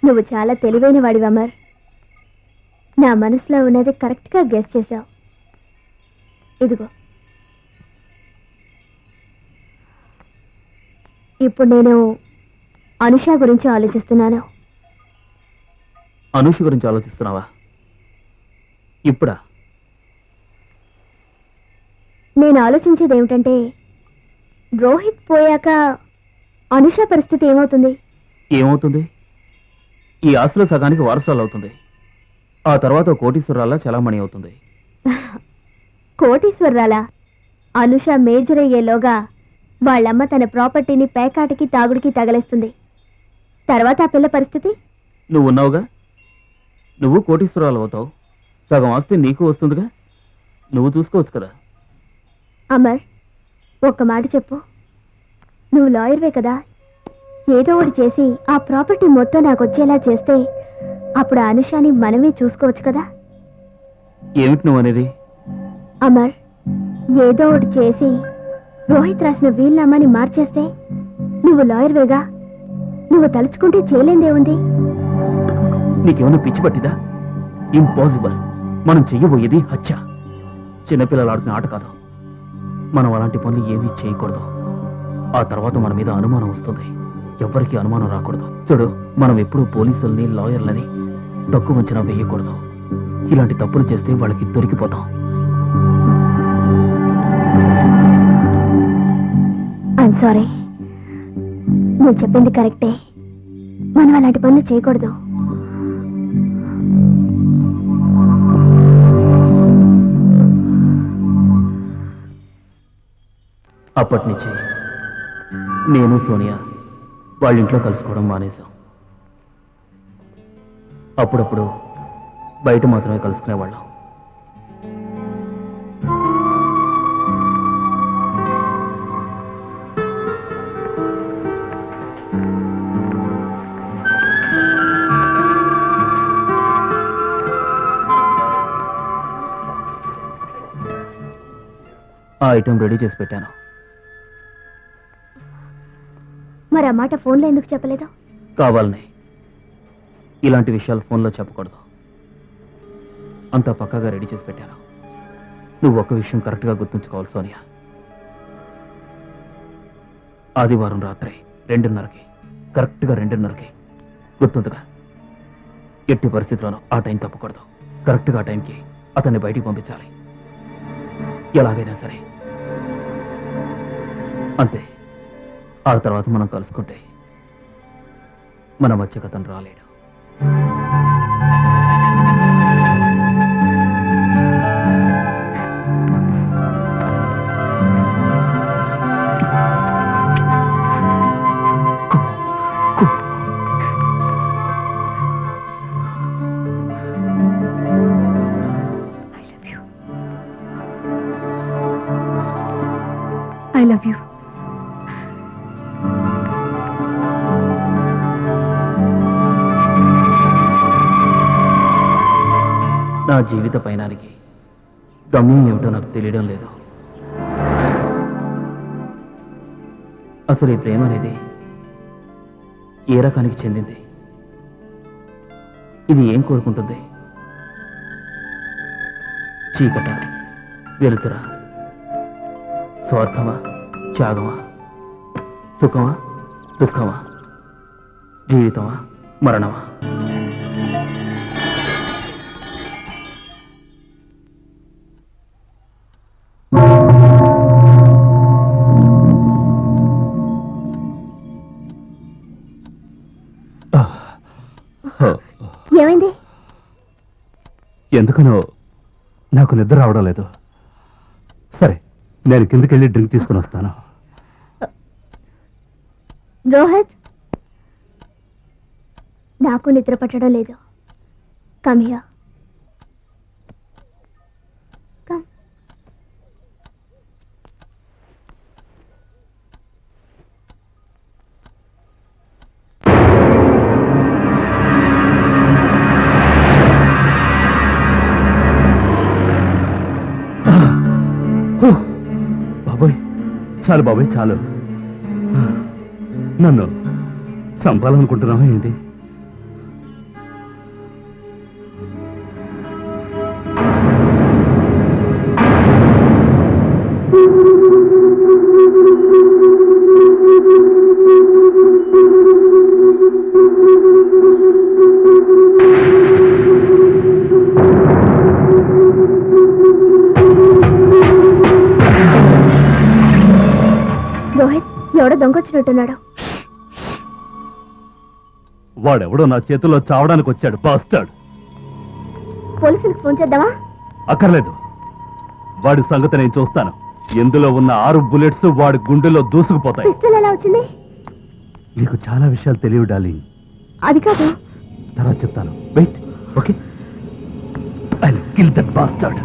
నువ్వు చాలా తెలివైన వాడివి అమర్. నా మనసులో ఉన్నది కరెక్ట్గా గెస్ చేశావు. ఇదిగో, ఇప్పుడు నేను అనుష గురించి ఆలోచిస్తున్నాను. అనుష గురించి ఆలోచిస్తున్నావా? ఇప్పుడా? నేను ఆలోచించేది ఏమిటంటే, రోహిత్ పోయాక అనుష పరిస్థితి ఏమవుతుంది? ఏమవుతుంది? ఈ ఆస్తులో సగానికి వారసాలు అవుతుంది. ఆ తర్వాత కోటీశ్వరాల్లా చలామణి అవుతుంది. కోటీశ్వరరాలా? అనుష మేజర్ అయ్యేలోగా వాళ్ళమ్మ తన ప్రాపర్టీని పేకాటికి తాగుడికి తగలేస్తుంది. తర్వాత ఆ పిల్ల పరిస్థితి? నువ్వు ఉన్నావుగా, నువ్వు కోటీశ్వరాలు అవుతావు. సగం ఆస్తి నీకు వస్తుందిగా, నువ్వు చూసుకోవచ్చు కదా. అమర్, ఒక్క మాట చెప్పు. నువ్వు లాయర్వే కదా, ఏదో ఒకటి చేసి ఆ ప్రాపర్టీ మొత్తం నాకు వచ్చేలా చేస్తే అప్పుడు ఆ అనుషాని మనమే చూసుకోవచ్చు కదా. ఏమిటి నువ్వు అనేది? అమర్, ఏదో ఒకటి చేసి రోహిత్ రాసిన వీలునామాని మార్చేస్తే నువ్వు లాయర్వేగా, నువ్వు తలుచుకుంటే చేయలేందేముంది? నీకేమన్నా పిచ్చి పట్టిదా? ఇంపాసిబుల్. మనం చెయ్యబోయేది హత్య. చిన్నపిల్లలు ఆడుకునే ఆట కాదు. మనం అలాంటి పనులు ఏమీ చేయకూడదు. ఆ తర్వాత మన మీద అనుమానం వస్తుంది. ఎవ్వరికీ అనుమానం రాకూడదు. చూడు, మనం ఎప్పుడూ పోలీసుల్ని లాయర్లని తక్కువ అంచనా వేయకూడదు. ఇలాంటి తప్పులు చేస్తే వాళ్ళకి దొరికిపోతాం. ఐఎమ్ సారీ, నువ్వు చెప్పింది కరెక్టే. మనం అలాంటి పనులు చేయకూడదు. అప్పటి నుంచి నేను సోనియా వాళ్ళ ఇంట్లో కలుసుకోవడం మానేశాం. అప్పుడప్పుడు బయట మాత్రమే కలుసుకునేవాళ్ళం. ఆ ఐటెం రెడీ చేసి పెట్టాను. మరి ఆ మాట ఫోన్లో ఎందుకు చెప్పలేదు? కావాలని. ఇలాంటి విషయాలు ఫోన్లో చెప్పకూడదు. అంతా పక్కాగా రెడీ చేసి పెట్టాను. నువ్వు ఒక్క విషయం కరెక్ట్గా గుర్తుంచుకోవాలి సోనియా. ఆదివారం రాత్రి 2:30కి, కరెక్ట్గా 2:30కి, గుర్తుందిగా? ఎట్టి పరిస్థితుల్లోనూ ఆ టైం తప్పకూడదు. కరెక్ట్గా ఆ టైంకి అతన్ని బయటికి పంపించాలి, ఎలాగైనా సరే. అంతే. ఆ తర్వాత మనం కలుసుకుంటే మన మధ్యకు అతను రాలేడు. I love you. నా జీవిత పయనానికి గమ్యం ఏమిటో నాకు తెలియడం లేదు. అసలు ఈ ప్రేమ అనేది ఏ రకానికి చెందింది? ఇది ఏం కోరుకుంటుంది? చీకట, వెలుతురా, స్వార్థమా, త్యాగమా, సుఖమా, దుఃఖమా, జీవితమా, మరణమా? ఏమైంది? ఎందుకనో నాకు నిద్ర రావడం లేదు. సరే, నేను కిందకెళ్ళి డ్రింక్ తీసుకుని వస్తాను. రోహిత్, నాకు నిద్ర పట్టడం లేదు. Come here. కమ్. బాబోయ్, చాలు బాబోయ్, చాలు. నన్ను చంపాలనుకుంటున్నావా ఏంటి? రోహిత్, ఎవడో దొంగొచ్చినట్టున్నాడు. వాడెవడో నా చేతిలో చావడానికి వచ్చాడు, బాస్టర్డ్. పోలీసులకు ఫోన్ చేద్దామా? అక్కర్లేదు, వాడి సంగతి నేను చూస్తాను. ఎందులో ఉన్న 6 బుల్లెట్స్ వాడి గుండెలో దూసుకుపోతాయి. పిస్టల్ ఎలా వచ్చింది? నీకు చాలా విషయాలు తెలియవు డార్లింగ్. అది కాదు, తర్వాత చెప్తాను. Wait, okay? I'll kill that bastard.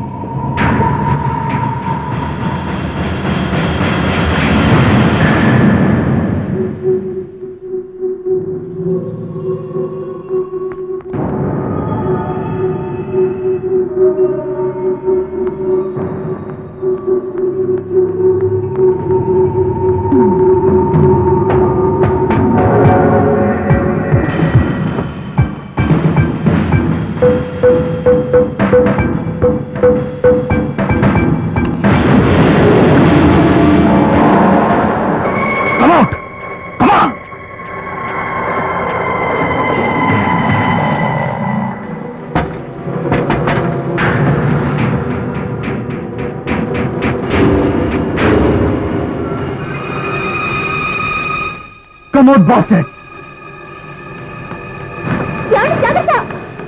Come on, bastard!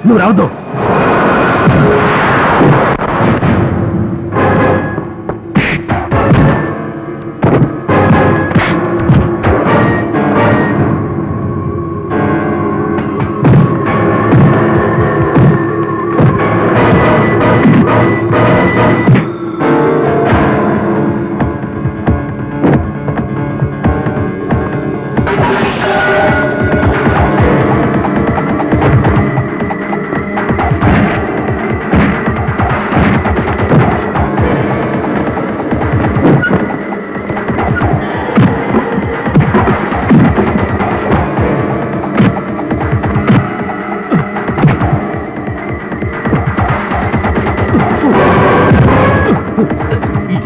నువ్వు రావద్దు.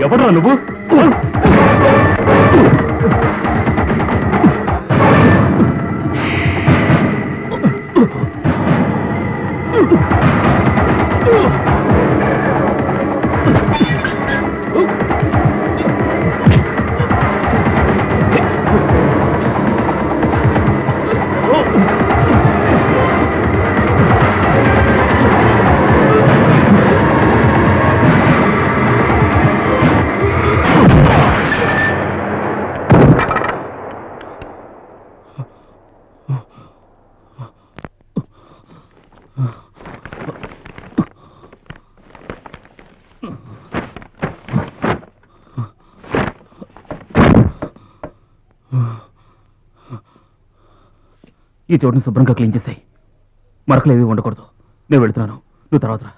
ఎవడ్రా నువ్వు? ఈ చోటును శుభ్రంగా క్లీన్ చేసాయి. మరకలు ఏవి ఉండకూడదు. నేను వెళ్తున్నాను, నువ్వు తర్వాత రా.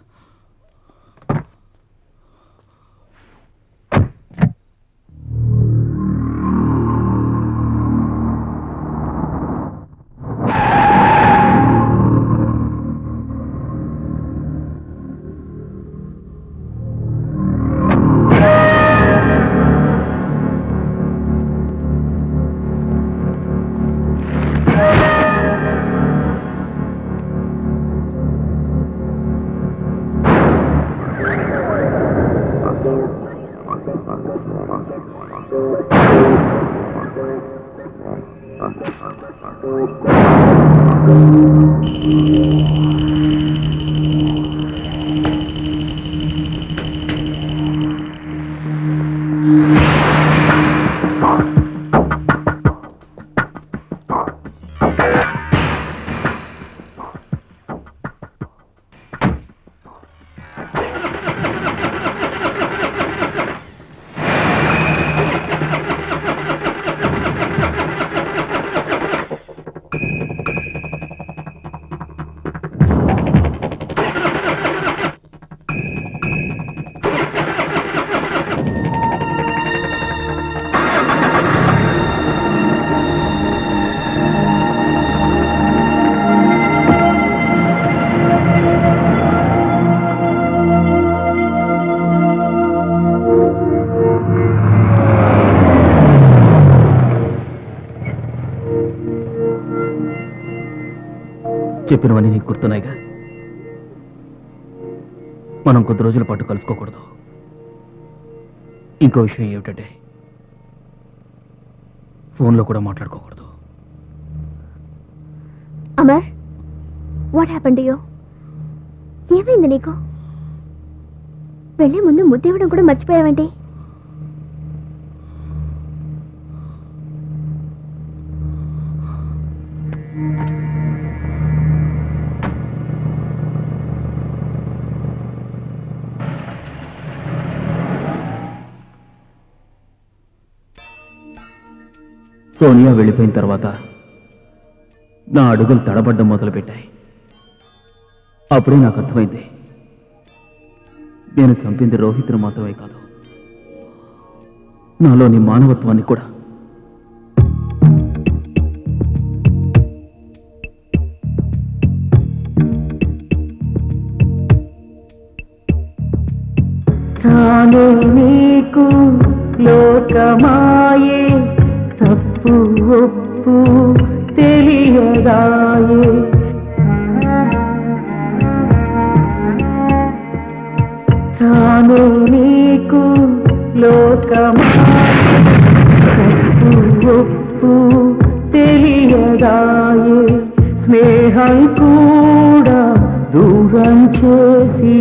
చెప్పినవన్నీ నీకు గుర్తున్నాయిగా? మనం కొద్ది రోజుల పాటు కలుసుకోకూడదు. ఇంకో విషయం ఏమిటంటే ఫోన్లో కూడా మాట్లాడుకోకూడదు. Amar, what happen to you? ఏమైంది నీకు? వెళ్ళే ముందు ముద్దివ్వడం కూడా మర్చిపోయావేంటి? సోనియా వెళ్ళిపోయిన తర్వాత నా అడుగులు తడబడ్డం మొదలుపెట్టాయి. అప్పుడే నాకు అర్థమైంది, నేను చంపింది రోహిత్ను మాత్రమే కాదు, నాలోని మానవత్వాన్ని కూడా. తాను నీకు లోకమాయే, తప్పు ఒప్పు తెలియదాయే. తాను నీకు లోకమాయే, తప్పు ఒప్పు తెలియదాయే. స్నేహం కూడా దూరం చేసి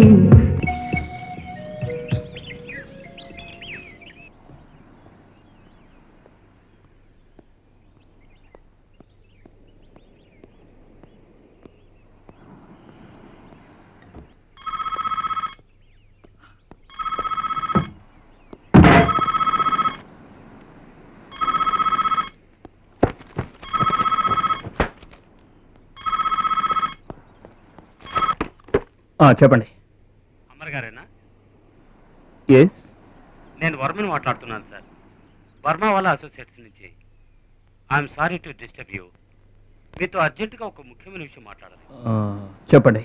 చెప్పండి. అమర్ గారేనా? ఎస్, నేను వర్మని మాట్లాడుతున్నాను సార్, వర్మ వాళ్ళ అసోసియేట్స్ నుంచి. I'm sorry to disturb you. మీతో అర్జెంటుగా ఒక ముఖ్యమైన విషయం మాట్లాడాలి. చెప్పండి.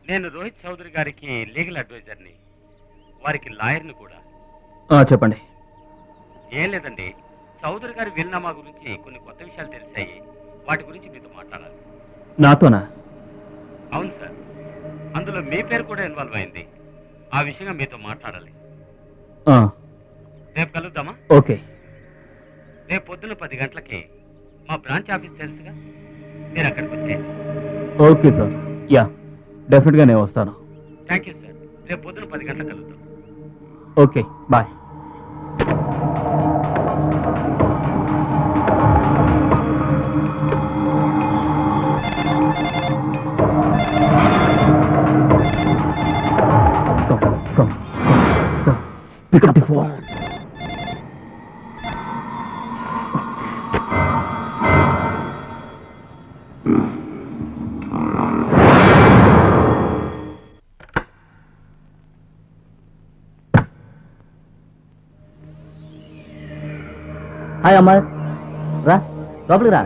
నేను రోహిత్ చౌదరి గారికి లీగల్ అడ్వైజర్ని, వారికి లాయర్ని కూడా. చెప్పండి. ఏం లేదండి, చౌదరి గారి వీలునామా గురించి కొన్ని కొత్త విషయాలు తెలిసాయి, వాటి గురించి మీతో మాట్లాడాలి. నాతోనా? అవును సార్, అందులో మీ పేరు కూడా ఇన్వాల్వ్ అయింది. ఆ విషయంగా మీతో మాట్లాడాలి. రేపు కలుద్దామా? ఓకే. రేపు పొద్దున 10 గంటలకి మా బ్రాంచ్ ఆఫీస్ తెలుసుగా, మీరు అక్కడికి వచ్చేయండి. ఓకే సార్, యా డెఫినెట్గా నేను వస్తాను. Thank you sir. రేపు పొద్దున 10 గంటలకు కలుద్దాం. Okay, bye. Pick up the phone. Hi Amar, రా లోపలికి రా.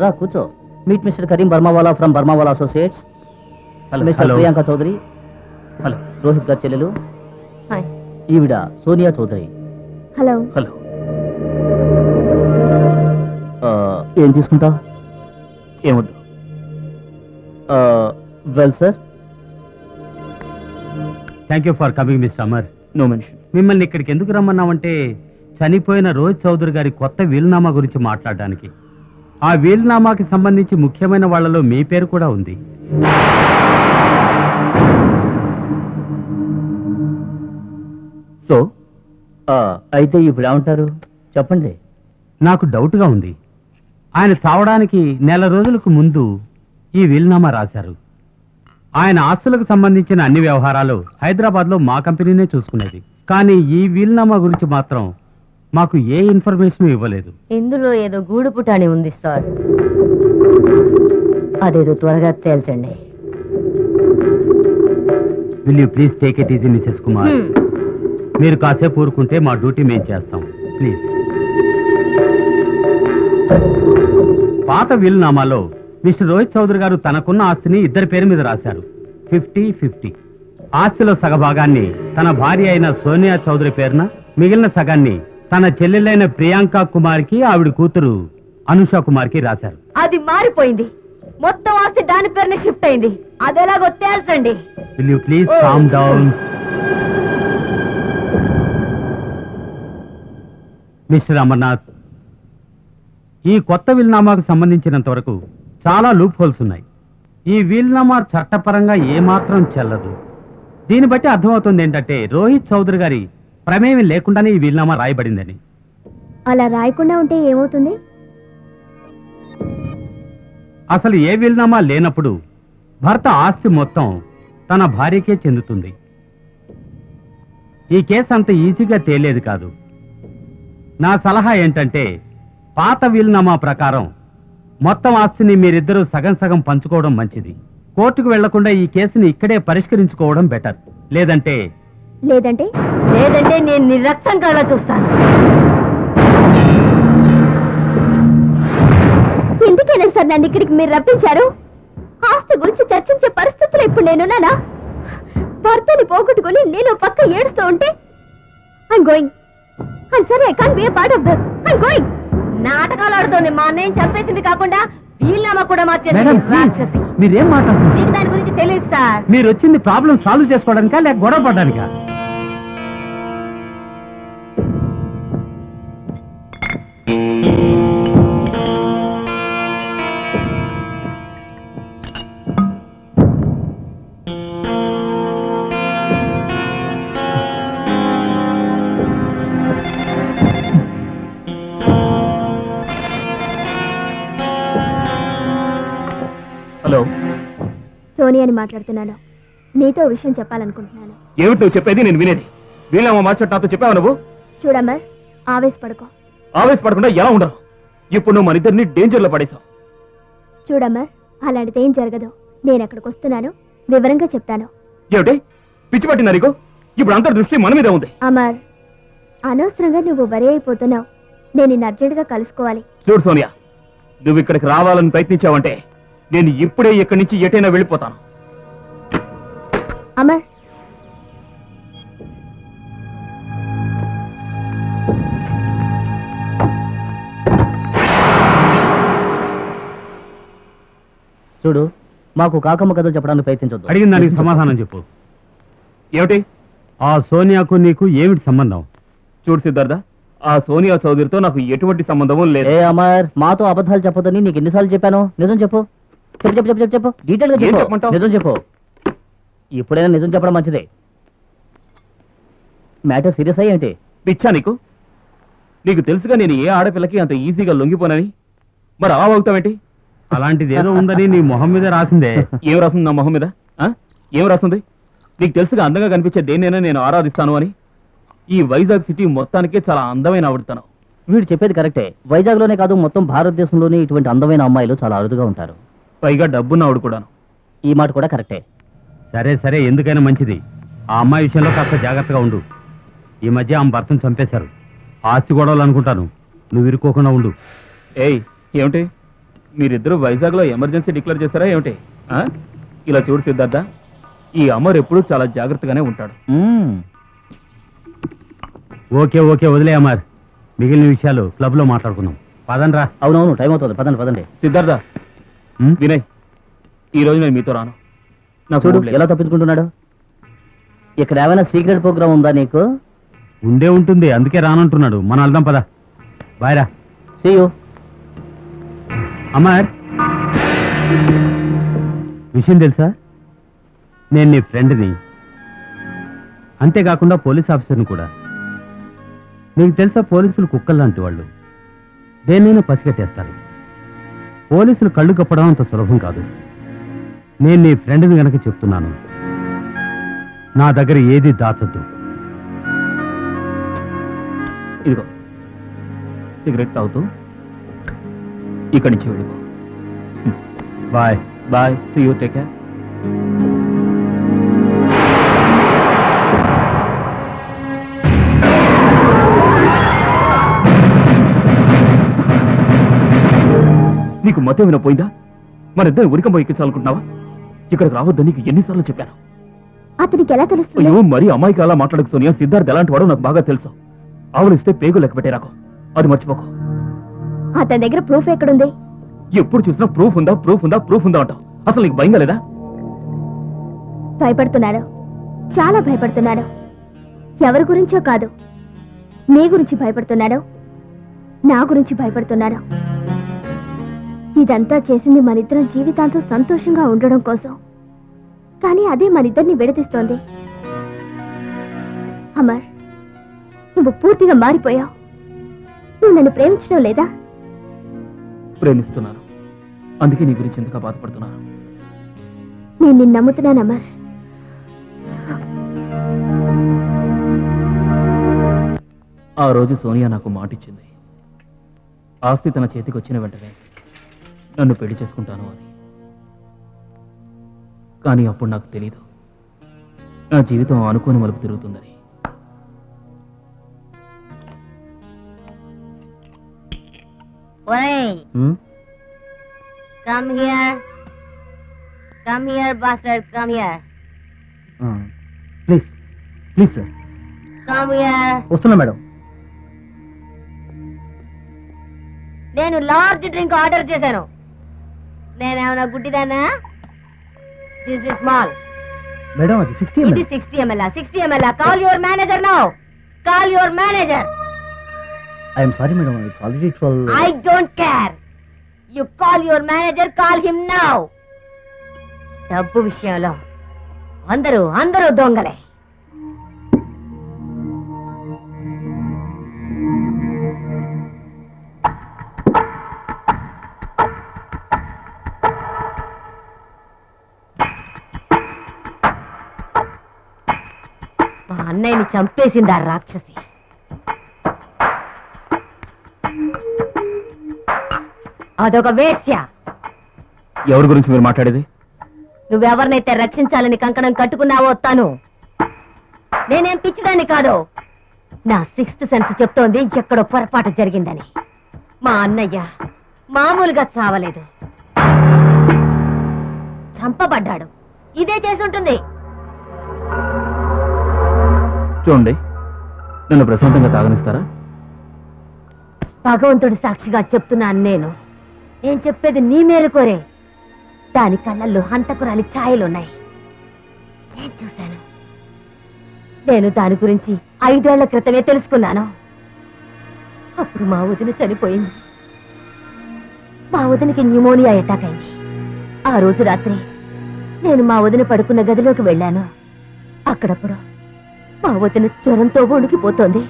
రా కూర్చో. Meet mister Karim Burmawala from Burmawala associates. Mister Priyanka Chaudhary. Hello. Rohit గారి చెల్లెలు. హాయ్. ఈవిడ సోనియా చౌదరి. హలో. హలో. ఏం తీసుకుంటావు? ఏమొద్దు. Well sir, thank you for coming mister Amar. No mention. మిమ్మల్ని ఇక్కడికి ఎందుకు రమ్మన్నామంటే చనిపోయిన రోహిత్ చౌదరి గారి కొత్త వీలునామా గురించి మాట్లాడడానికి. ఆ వీలునామాకి సంబంధించి ముఖ్యమైన వాళ్ళలో మీ పేరు కూడా ఉంది. సో అయితే ఇప్పుడు ఏమంటారు చెప్పండి. నాకు డౌట్గా ఉంది. ఆయన చావడానికి నెల రోజులకు ముందు ఈ వీలునామా రాశారు. ఆయన ఆస్తులకు సంబంధించిన అన్ని వ్యవహారాలు హైదరాబాద్లో మా కంపెనీనే చూసుకునేది. కానీ ఈ వీలునామా గురించి మాత్రం మాకు ఏ ఇన్ఫర్మేషన్ ఇవ్వలేదు. ఇందులో ఏదో గూడు పుటాని ఉంది సార్, అదేదో త్వరగా తేల్చండి. Will you please take it easy Mrs Kumar. మీరు కాసేపు ఊరుకుంటే మా డ్యూటీ మేము చేస్తాం ప్లీజ్. పాత వీలునామాలో మిస్టర్ రోహిత్ చౌదరి గారు తనకున్న ఆస్తిని ఇద్దరి పేరు మీద రాశారు, 50-50. ఆస్తిలో సగభాగాన్ని తన భార్య అయిన సోనియా చౌదరి పేరున, మిగిలిన సగాన్ని తన చెల్లెలైన ప్రియాంక కుమార్కి ఆవిడ కూతురు అనుషా కుమార్కి రాశారు. అది మారిపోయింది, మొత్తం ఆస్తి దాని పేరున షిఫ్ట్ అయింది. అదేలాగో తేల్చండి. Will you please calm down. Mister Amarnath, ఈ కొత్త వీలునామాకు సంబంధించినంత వరకు చాలా లూప్ హోల్స్ ఉన్నాయి. ఈ వీలునామా చట్టపరంగా ఏమాత్రం చెల్లదు. దీన్ని బట్టి అర్థమవుతుంది ఏంటంటే రోహిత్ చౌదరి గారి ప్రమేయం లేకుండానే ఈ వీలునామా రాయబడిందని. అలా రాయకుండా ఉంటే ఏమవుతుంది? అసలు ఏ వీలునామా లేనప్పుడు భర్త ఆస్తి మొత్తం తన భార్యకే చెందుతుంది. ఈ కేసు అంత ఈజీగా తేలేది కాదు. నా సలహా ఏంటంటే పాత వీలునామా ప్రకారం మొత్తం ఆస్తిని మీరిద్దరూ సగం సగం పంచుకోవడం మంచిది. కోర్టుకు వెళ్లకుండా ఈ కేసుని ఇక్కడే పరిష్కరించుకోవడం బెటర్. లేదంటే లేదంటే లేదంటే నేను నిర్లక్ష్యంగా చూస్తాను. ఎందుకైనా సార్ నన్ను ఇక్కడికి మీరు రప్పించారు? ఆస్తి గురించి చర్చించే పరిస్థితులు ఇప్పుడు నేనున్నానా? భర్తని పోగొట్టుకుని నేను పక్క ఏడుస్తూ ఉంటే I'm going. I'm sorry, I can't be a part of this. I'm going. నాటకాలు ఆడుతోంది. మా అన్నయ్య చంపేసింది కాకుండా వీలునామా కూడా మార్చేసింది. రాక్షసి. మీరేం మాట్లాడుతున్నారు? మీకు దాని గురించి తెలియదు సార్. మీరు వచ్చింది ప్రాబ్లం సాల్వ్ చేసుకోవడానికా లేక గొడవ పడడానికా? హలో, సోనియాని మాట్లాడుతున్నాను. నీతో విషయం చెప్పాలనుకుంటున్నాను. ఏమిటి నువ్వు చెప్పేది? నేను వినేది. వీళ్ళమ్మ మార్చట్టు నాతో చెప్పావు నువ్వు? చూడమ్మా, ఆవేశపడుకో. ఆవేశపడకుండా ఎలా ఉండరు? ఇప్పుడు నువ్వు మన ఇద్దరిని డేంజర్ లో పడేశావు. చూడమ్మా, అలాంటిది ఏం జరగదు. నేను అక్కడికి వస్తున్నాను, వివరంగా చెప్తాను. ఏమిటి పిచ్చి పట్టిందా నీకు? ఇప్పుడు అందరి దృష్టి మన మీద ఉంది. అమర్, అనవసరంగా నువ్వు వరి అయిపోతున్నావు. నేను నిన్ను అర్జెంటుగా కలుసుకోవాలి. చూడు సోనియా, నువ్వు ఇక్కడికి రావాలని ప్రయత్నించావంటే నేను ఇప్పుడే ఇక్కడి నుంచి ఎటైనా వెళ్ళిపోతాను. అమర్, చూడు, మాకు కాకమ్మ కథలు చెప్పడానికి ప్రయత్నించొద్దు. అడిగిన దానికి సమాధానం చెప్పు. ఏమిటి? ఆ సోనియాకు నీకు ఏమిటి సంబంధం? చూడు సిద్ధార్థ, ఆ సోనియా చౌదరితో నాకు ఎటువంటి సంబంధము లేదు. ఏ అమర్, మాతో అబద్ధాలు చెప్పొద్దని నీకు ఎన్నిసార్లు చెప్పాను? నిజం చెప్పు. చెప్పు చెప్పు చెప్పు చెప్పు డీటెయిల్ గా ఏం చెప్పు. చెప్పమంటావ్? నిజం చెప్పు. ఇప్పుడైనా నిజం చెప్పడం మంచిదే. మ్యాటర్ సీరియస్ అయ్యి ఏంటి? పిచ్చా నీకు? నీకు తెలుసుగా నేను ఏ ఆడపిల్లకి అంత ఈజీగా లొంగిపోనని. మరి అలా అవుతావేంటి? అలాంటిది ఏదో ఉందని నీ మొహం మీద రాసిందే. ఏం రాస్తుంది నా మొహం మీద? ఏం రాస్తుంది? నీకు తెలుసుగా అందంగా కనిపించే దేన్నైనా నేను ఆరాధిస్తాను అని. ఈ వైజాగ్ సిటీ మొత్తానికే చాలా అందమైన ఆవిడతాను. వీడు చెప్పేది కరెక్టే. వైజాగ్ లోనే కాదు, మొత్తం భారతదేశంలోనే ఇటువంటి అందమైన అమ్మాయిలు చాలా అరుదుగా ఉంటారు. పైగా డబ్బున్న ఆవిడ కూడాను. ఈ మాట కూడా కరెక్టే. సరే సరే, ఎందుకైనా మంచిది. ఆ అమ్మాయి విషయంలో కాస్త జాగ్రత్తగా ఉండు. ఈ మధ్య ఆమె భర్తను చంపేశారు. ఆస్తి గొడవలు అనుకుంటాను, నువ్వు ఇరుక్కోకుండా ఉండు. ఏయ్, ఏమిటి మీరిద్దరూ వైజాగ్ లో ఎమర్జెన్సీ డిక్లేర్ చేశారా ఏమిటి? ఇలా చూడు సిద్ధార్థ, ఈ అమర్ ఎప్పుడూ చాలా జాగ్రత్తగానే ఉంటాడు. ఓకే ఓకే, వదిలే అమర్. మిగిలిన విషయాలు క్లబ్ లో మాట్లాడుకుందాం. పదండ్రా. అవునవును, టైం అవుతుంది. పదండి పదండి. సిద్ధార్థ, వినయ్, ఈ రోజు నేను మీతో రాను. నాకు చూడు మూడ్ లేదు. ఎలా తప్పించుకుంటున్నాడు. ఇక్కడ ఏమైనా సీక్రెట్ ప్రోగ్రామ్ ఉందా నీకు? ఉండే ఉంటుంది, అందుకే రానంటున్నాడు. మనం వెళ్దాం పద. బాయ్ రా. See you. అమర్, విషయం తెలుసా? నేను నీ ఫ్రెండ్ని, అంతేకాకుండా పోలీస్ ఆఫీసర్ని కూడా. నీకు తెలుసా, పోలీసులు కుక్కల్లాంటి వాళ్ళు, దేన్నైనా పసిగట్టేస్తారు. పోలీసులు కళ్ళు కప్పడం అంత సులభం కాదు. నేను నీ ఫ్రెండ్ని గనక చెప్తున్నాను, నా దగ్గర ఏది దాచొద్దు. ఇదిగో సిగరెట్ తాగుతూ ఇక్కడి నుంచి వెళ్ళిపో. Bye. Bye, see you, take care. నీకు మతం ఏమైనా పోయిందా? మరిద్దరు ఉరికంబో ఎక్కించాలనుకుంటున్నావా? ఇక్కడికి రావద్దని నీకు ఎన్నిసార్లు చెప్పాను? అతనికి ఎలా తెలుస్తుంది? అయ్యో, మరీ అమ్మాయికి అలా మాట్లాడకు సోనియా. సిద్ధార్థ్ ఎలాంటి వాడో నాకు బాగా తెలుసు. ఆవులిస్తే పేగు లెక్క పెట్టే రాకు, అది మర్చిపోకు. అతని దగ్గర ప్రూఫ్ ఎక్కడుంది? ఎప్పుడు చూసినా ప్రూఫ్ ఉందా ప్రూఫ్ ఉందా ప్రూఫ్ ఉందా అంటావు. అసలు నీకు భయంగా లేదా? భయపడుతున్నాడు, చాలా భయపడుతున్నాడు. ఎవరి గురించో కాదు, నీ గురించి భయపడుతున్నాడు, నా గురించి భయపడుతున్నాడు. ఇదంతా చేసింది మనిద్దరం జీవితాంతం సంతోషంగా ఉండడం కోసం, కానీ అదే మనిద్దరిని విడదీస్తోంది. అమర్, నువ్వు పూర్తిగా మారిపోయావు. నువ్వు నన్ను ప్రేమించడం లేదా? ప్రేమిస్తున్నాను, అందుకే నీ గురించి ఎందుకు బాధపడుతున్నాను. నేను నిన్ను నమ్ముతున్నాను అమర్. ఆ రోజు సోనియా నాకు మాటిచ్చింది, ఆస్తి తన చేతికి వచ్చిన వెంటనే నన్ను పెళ్లి చేసుకుంటాను అని. కానీ అప్పుడు నాకు తెలీదు నా జీవితం అనుకోని మలుపు తిరుగుతుందని. Come here. Come here, bastard. Come here. Please please sir. Come here. వస్తున్నా మేడం. నేను లార్జ్ డ్రింక్ ఆర్డర్ చేశాను. నేనేమన్నా గుడ్డిదానా? This is small. మేడం అది 60 ఇది 60 ml. 60 ml. Call your manager now. Call your manager. I'm sorry madam, it's already 12. I don't care. You call your manager. Call him now. డబ్బు విషయంలో అందరూ దొంగలే. మా అన్నయ్యని చంపేసింది ఆ రాక్షసి. అదొక వేశ్య. ఎవరి గురించి మీరు మాట్లాడేది? నువ్వెవరినైతే రక్షించాలని కంకణం కట్టుకున్నావో తను. నేనేం పిచ్చిదాన్ని కాదు. నా 6th సెన్స్ చెప్తోంది ఎక్కడో పొరపాటు జరిగిందని. మా అన్నయ్య మామూలుగా చావలేదు, చంపబడ్డాడు. ఇదే చేసుంటుంది. చూడండి, నన్ను ప్రశాంతంగా తాగనిస్తారా? భగవంతుడి సాక్షిగా చెప్తున్నాను. నేను చెప్పేది నీ మేలు కోరే. దాని కళ్ళల్లో హంతకురాలి ఛాయలున్నాయి. నేను చూశాను. నేను దాని గురించి 5 ఏళ్ల క్రితమే తెలుసుకున్నాను. అప్పుడు మా వదిన చనిపోయింది. మా వదినకి న్యూమోనియా అటాక్ అయింది. ఆ రోజు రాత్రి నేను మా వదిన పడుకున్న గదిలోకి వెళ్ళాను. అక్కడప్పుడు మా వదిన జ్వరంతో వణికిపోతోంది.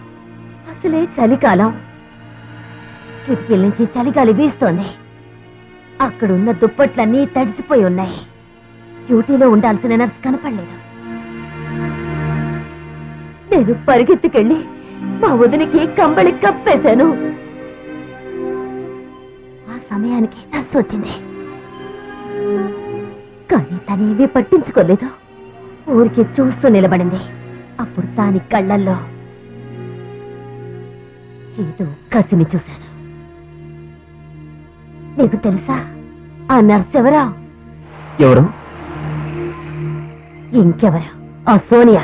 అసలే చలికాలం. కిటికీల నుంచి చలిగాలి వీస్తోంది. అక్కడున్న దుప్పట్లన్నీ తడిసిపోయి ఉన్నాయి. డ్యూటీలో ఉండాల్సిన నర్స్ కనపడలేదు. నేను పరిగెత్తుకెళ్ళి మా వదినికి కంబళి కప్పేశాను. ఆ సమయానికి నర్స్ వచ్చింది. కానీ తనేమీ పట్టించుకోలేదు. ఊరికి చూస్తూ నిలబడింది. అప్పుడు దాని కళ్ళల్లో ఏదో కసిని చూశాను. నీకు తెలుసా ఆ నర్స్ ఎవరో? ఎవరు? ఇంకెవరు, ఆ సోనియా.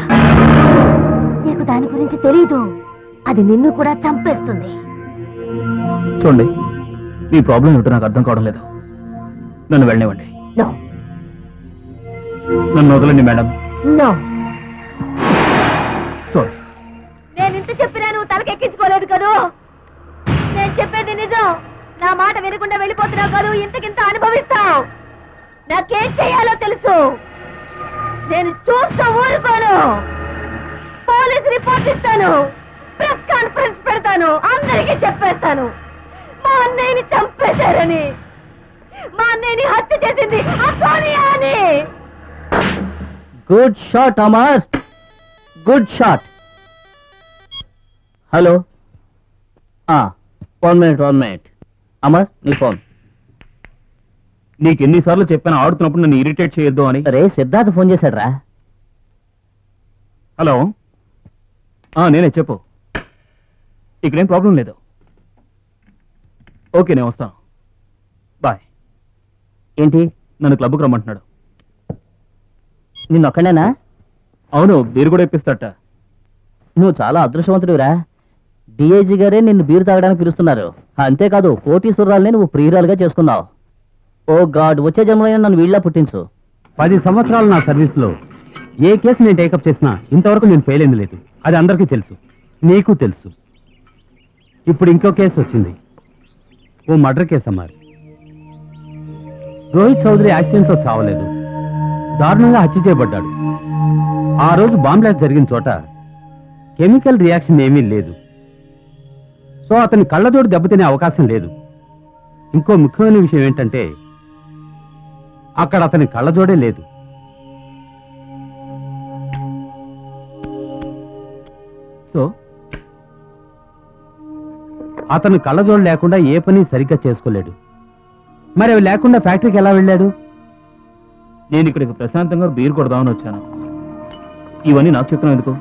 నీకు దాని గురించి తెలీదు. అది నిన్ను కూడా చంపేస్తుంది. చూడండి, మీ ప్రాబ్లం ఏమిటో నాకు అర్థం కావడం లేదు. నన్ను వెళ్ళనివ్వండి. నో నన్ను వదలండి మేడం. నో. సారీ. నేను ఇంత నా మాట వినకుండా వెళ్ళిపోతున్నావు కాదు, ఇంతకింత అనుభవిస్తావు. నాకేం చేయాలో తెలుసు. నేను చూస్తూ ఊరుకోను. పోలీస్ రిపోర్ట్ ఇస్తాను, ప్రెస్ కాన్ఫరెన్స్ పెడతాను, అందరికీ చెప్పేస్తాను మా అన్నయ్యని చంపేశారని, మా అన్నయ్యని హత్య చేసింది ఆ సోనియా అని. Good shot Amar, good shot. Hello, 1 minute. Amar, నీ ఫోన్. నీకు ఎన్నిసార్లు చెప్పాను ఆడుతున్నప్పుడు నన్ను ఇరిటేట్ చేయొద్దు అని. రే సిద్ధార్థ్ ఫోన్ చేశాడ్రా. హలో, నేనే, చెప్పు. ఇక్కడేం ప్రాబ్లం లేదు. ఓకే, నేను వస్తాను. బాయ్. ఏంటి, నన్ను క్లబ్కి రమ్మంటున్నాడు. నిన్నొక్కడేనా? అవును, బీరు కూడా ఇప్పిస్తాట. నువ్వు చాలా అదృష్టవంతుడివిరా. డిఐజీ గారే నిన్ను బీరు తాగడానికి పిలుస్తున్నారు. అంతేకాదు కోటీశ్వరాల్ని నువ్వు ప్రియురాలుగా చేసుకున్నావు. ఓ గాడ్, వచ్చే జన్మలో నన్ను వీళ్ళ పుట్టించు. 10 సంవత్సరాలు నా సర్వీస్లో ఏ కేసు నేను టేకప్ చేసినా ఇంతవరకు నేను ఫెయిల్ అయింది లేదు. అది అందరికీ తెలుసు, నీకు తెలుసు. ఇప్పుడు ఇంకో కేసు వచ్చింది, ఓ మర్డర్ కేసు అమ్మారు. రోహిత్ చౌదరి యాక్సిడెంట్లో చావలేదు, దారుణంగా హత్య చేయబడ్డాడు. ఆ రోజు బాంబ్ బ్లాస్ట్ జరిగిన చోట కెమికల్ రియాక్షన్ ఏమీ లేదు. సో అతని కళ్ళజోడు దెబ్బతినే అవకాశం లేదు. ఇంకో ముఖ్యమైన విషయం ఏంటంటే అక్కడ అతని కళ్ళజోడే లేదు. సో అతను కళ్ళజోడు లేకుండా ఏ పని సరిగ్గా చేసుకోలేడు. మరి అవి లేకుండా ఫ్యాక్టరీకి ఎలా వెళ్ళాడు? నేను ఇక్కడికి ప్రశాంతంగా బీరు కొడదామని వచ్చాను. ఇవన్నీ నాకు చెప్తున్నావు ఎందుకు?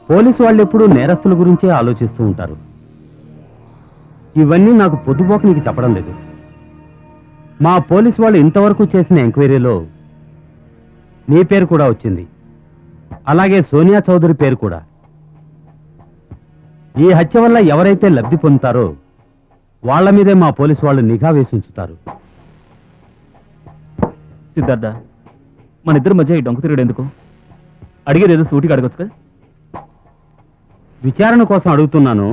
పోలీసు వాళ్ళు ఎప్పుడూ నేరస్తుల గురించే ఆలోచిస్తూ ఉంటారు. ఇవన్నీ నాకు పొద్దుపోక నీకు చెప్పడం లేదు. మా పోలీసు వాళ్ళు ఇంతవరకు చేసిన ఎంక్వైరీలో నీ పేరు కూడా వచ్చింది, అలాగే సోనియా చౌదరి పేరు కూడా. ఈ హత్య వల్ల ఎవరైతే లబ్ధి పొందుతారో వాళ్ల మీదే మా పోలీసు వాళ్ళు నిఘా వేసి ఉంచుతారు. సిద్ధార్థ, మన ఇద్దరి మధ్య ఈ డొంక తిరగడం ఎందుకు? అడిగేదేదో సూటిగా అడగొచ్చుగా. విచారణ కోసం అడుగుతున్నాను.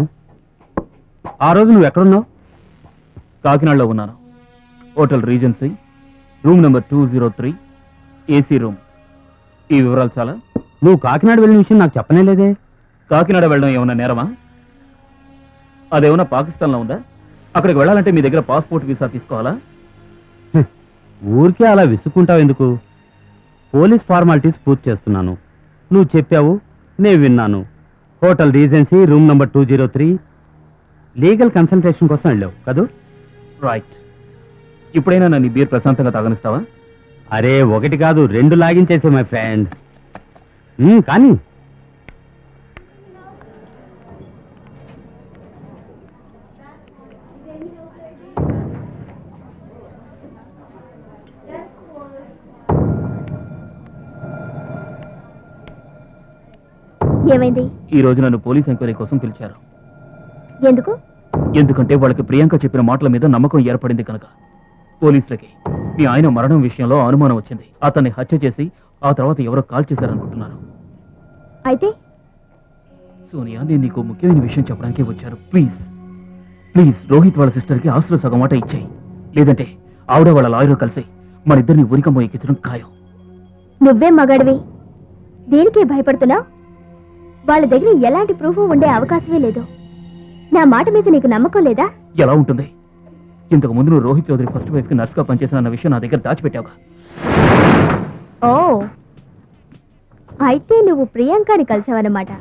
ఆ రోజు నువ్వు ఎక్కడున్నావు? కాకినాడలో ఉన్నాను. Hotel regency, room number 203, AC room. ఈ వివరాలు చాలా. నువ్వు కాకినాడ వెళ్ళిన విషయం నాకు చెప్పనే లేదే. కాకినాడ వెళ్ళడం ఏమన్నా నేరమా? అదేమన్నా పాకిస్తాన్లో ఉందా? అక్కడికి వెళ్ళాలంటే మీ దగ్గర పాస్పోర్ట్ వీసా తీసుకోవాలా? ఊరికే అలా విసుక్కుంటావు ఎందుకు? పోలీస్ ఫార్మాలిటీస్ పూర్తి చేస్తున్నాను. నువ్వు చెప్పావు, నేను విన్నాను. Hotel regency, room number 203, legal consultation కోసం వెళ్ళావు కదూ? రైట్. ఇప్పుడైనా నన్ను బీర్ ప్రశాంతంగా తాగనిస్తావా? అరే, 1 కాదు 2 లాగించేసే మై ఫ్రెండ్. కానీ ఏమైంది? ఈ రోజు నన్ను పోలీస్ ఎంక్వైరీ కోసం పిలిచారు. ఎందుకు? ఎందుకంటే వాళ్ళకి ప్రియాంక చెప్పిన మాటల మీద నమ్మకం ఏర్పడింది కనుక. పోలీసులకి మీ ఆయన మరణం విషయంలో అనుమానం వచ్చింది. అతన్ని హత్య చేసి ఆ తర్వాత ఎవరో కాల్ చేశారనుకుంటున్నారు. అయితే సోనియా, నేను నీకు ముఖ్యమైన విషయం చెప్పడానికి వచ్చారు. ప్లీజ్ ప్లీజ్, రోహిత్ వాళ్ళ సిస్టర్కి ఆస్తుల సగం మాట ఇచ్చేయి. లేదంటే ఆవిడ వాళ్ళ లాయర్ కలిసి మన ఇద్దరిని ఊరికమ్మో ఎక్కించడం ఖాయం. నువ్వే మగాడివి, దేనికి భయపడుతున్నావు? వాళ్ళ దగ్గర ఎలాంటి ప్రూఫ్ ఉండే అవకాశమే లేదు. నా మాట మీద నీకు నమ్మకం లేదా? ఎలా ఉంటుంది? ఇంతకు ముందు నువ్వు రోహిత్ చౌదరి ఫస్ట్ వైఫ్ కి నర్స్ గా పనిచేసిన విషయం నా దగ్గర దాచిపెట్టావుగా. ఓ, అయితే నువ్వు ప్రియాంకని కలిసావన్నమాట.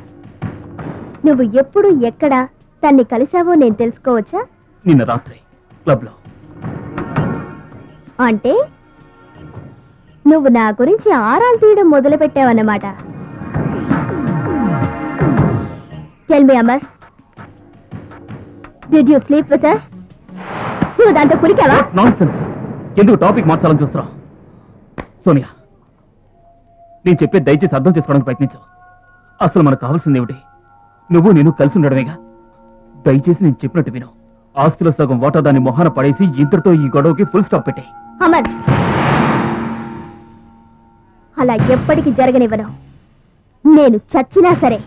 నువ్వు ఎప్పుడు ఎక్కడ తన్ని కలిసావో నేను తెలుసుకోవచ్చా? నిన్న రాత్రి క్లబ్ లో. అంటే నువ్వు నా గురించి ఆరాలు తీయడం మొదలు పెట్టావన్నమాట. Tell me Amar, did you sleep with her? నువ్వు దాంతో కులికావా? నాన్సెన్స్. ఎందుకు టాపిక్ మార్చాలని చూస్తున్నావు? సోనియా, నేను చెప్పే దయచేసి అర్థం చేసుకోవడానికి ప్రయత్నించు. అసలు మనకు కావాల్సింది ఏమిటి? నువ్వు నేను కలిసి ఉండడమేగా. దయచేసి నేను చెప్పినట్టు విను. ఆస్తిలో సగం వాటా దాన్ని మొహాన పడేసి ఇద్దరితో ఈ గొడవకి ఫుల్ స్టాప్ పెట్టే. అమర్, అలా ఎప్పటికీ జరగనివ్వను. నేను చచ్చినా సరే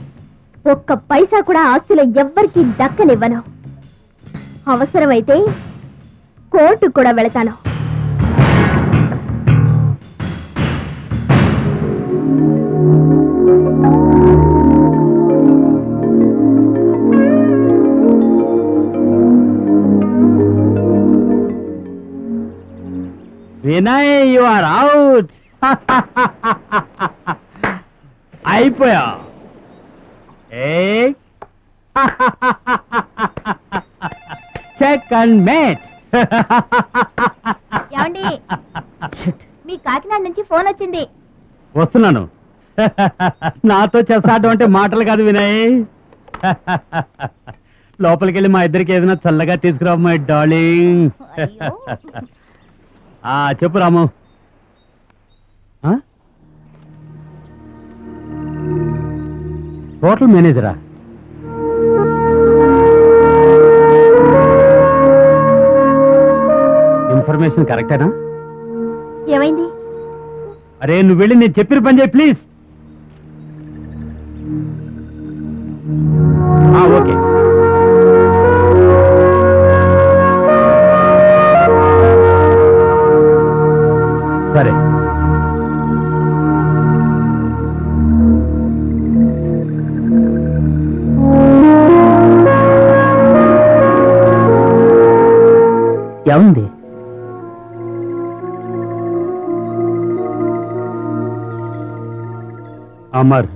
ఒక్క పైసా కూడా ఆస్తిలో ఎవ్వరికీ దక్కనివ్వను. అవసరమైతే కోర్టుకు కూడా వెళతాను. Vinay, you are out. అయిపోయా. Check and mate. ఏమండి, మీ కాకినాడ నుంచి ఫోన్ వచ్చింది. వస్తున్నాను. నాతో చేస్తాడు అంటే మాటలు కాదు వినయ్. లోపలికి వెళ్ళి మా ఇద్దరికి ఏదైనా చల్లగా తీసుకురా మై డార్లింగ్. చెప్పు రాము. హోటల్ మేనేజరా? ఇన్ఫర్మేషన్ కరెక్టేనా? ఏమైంది? అరే నువ్వు వెళ్ళి నేను చెప్పిన పని చేయి ప్లీజ్. ఓకే. సరే. ఏమైంది? అమర్,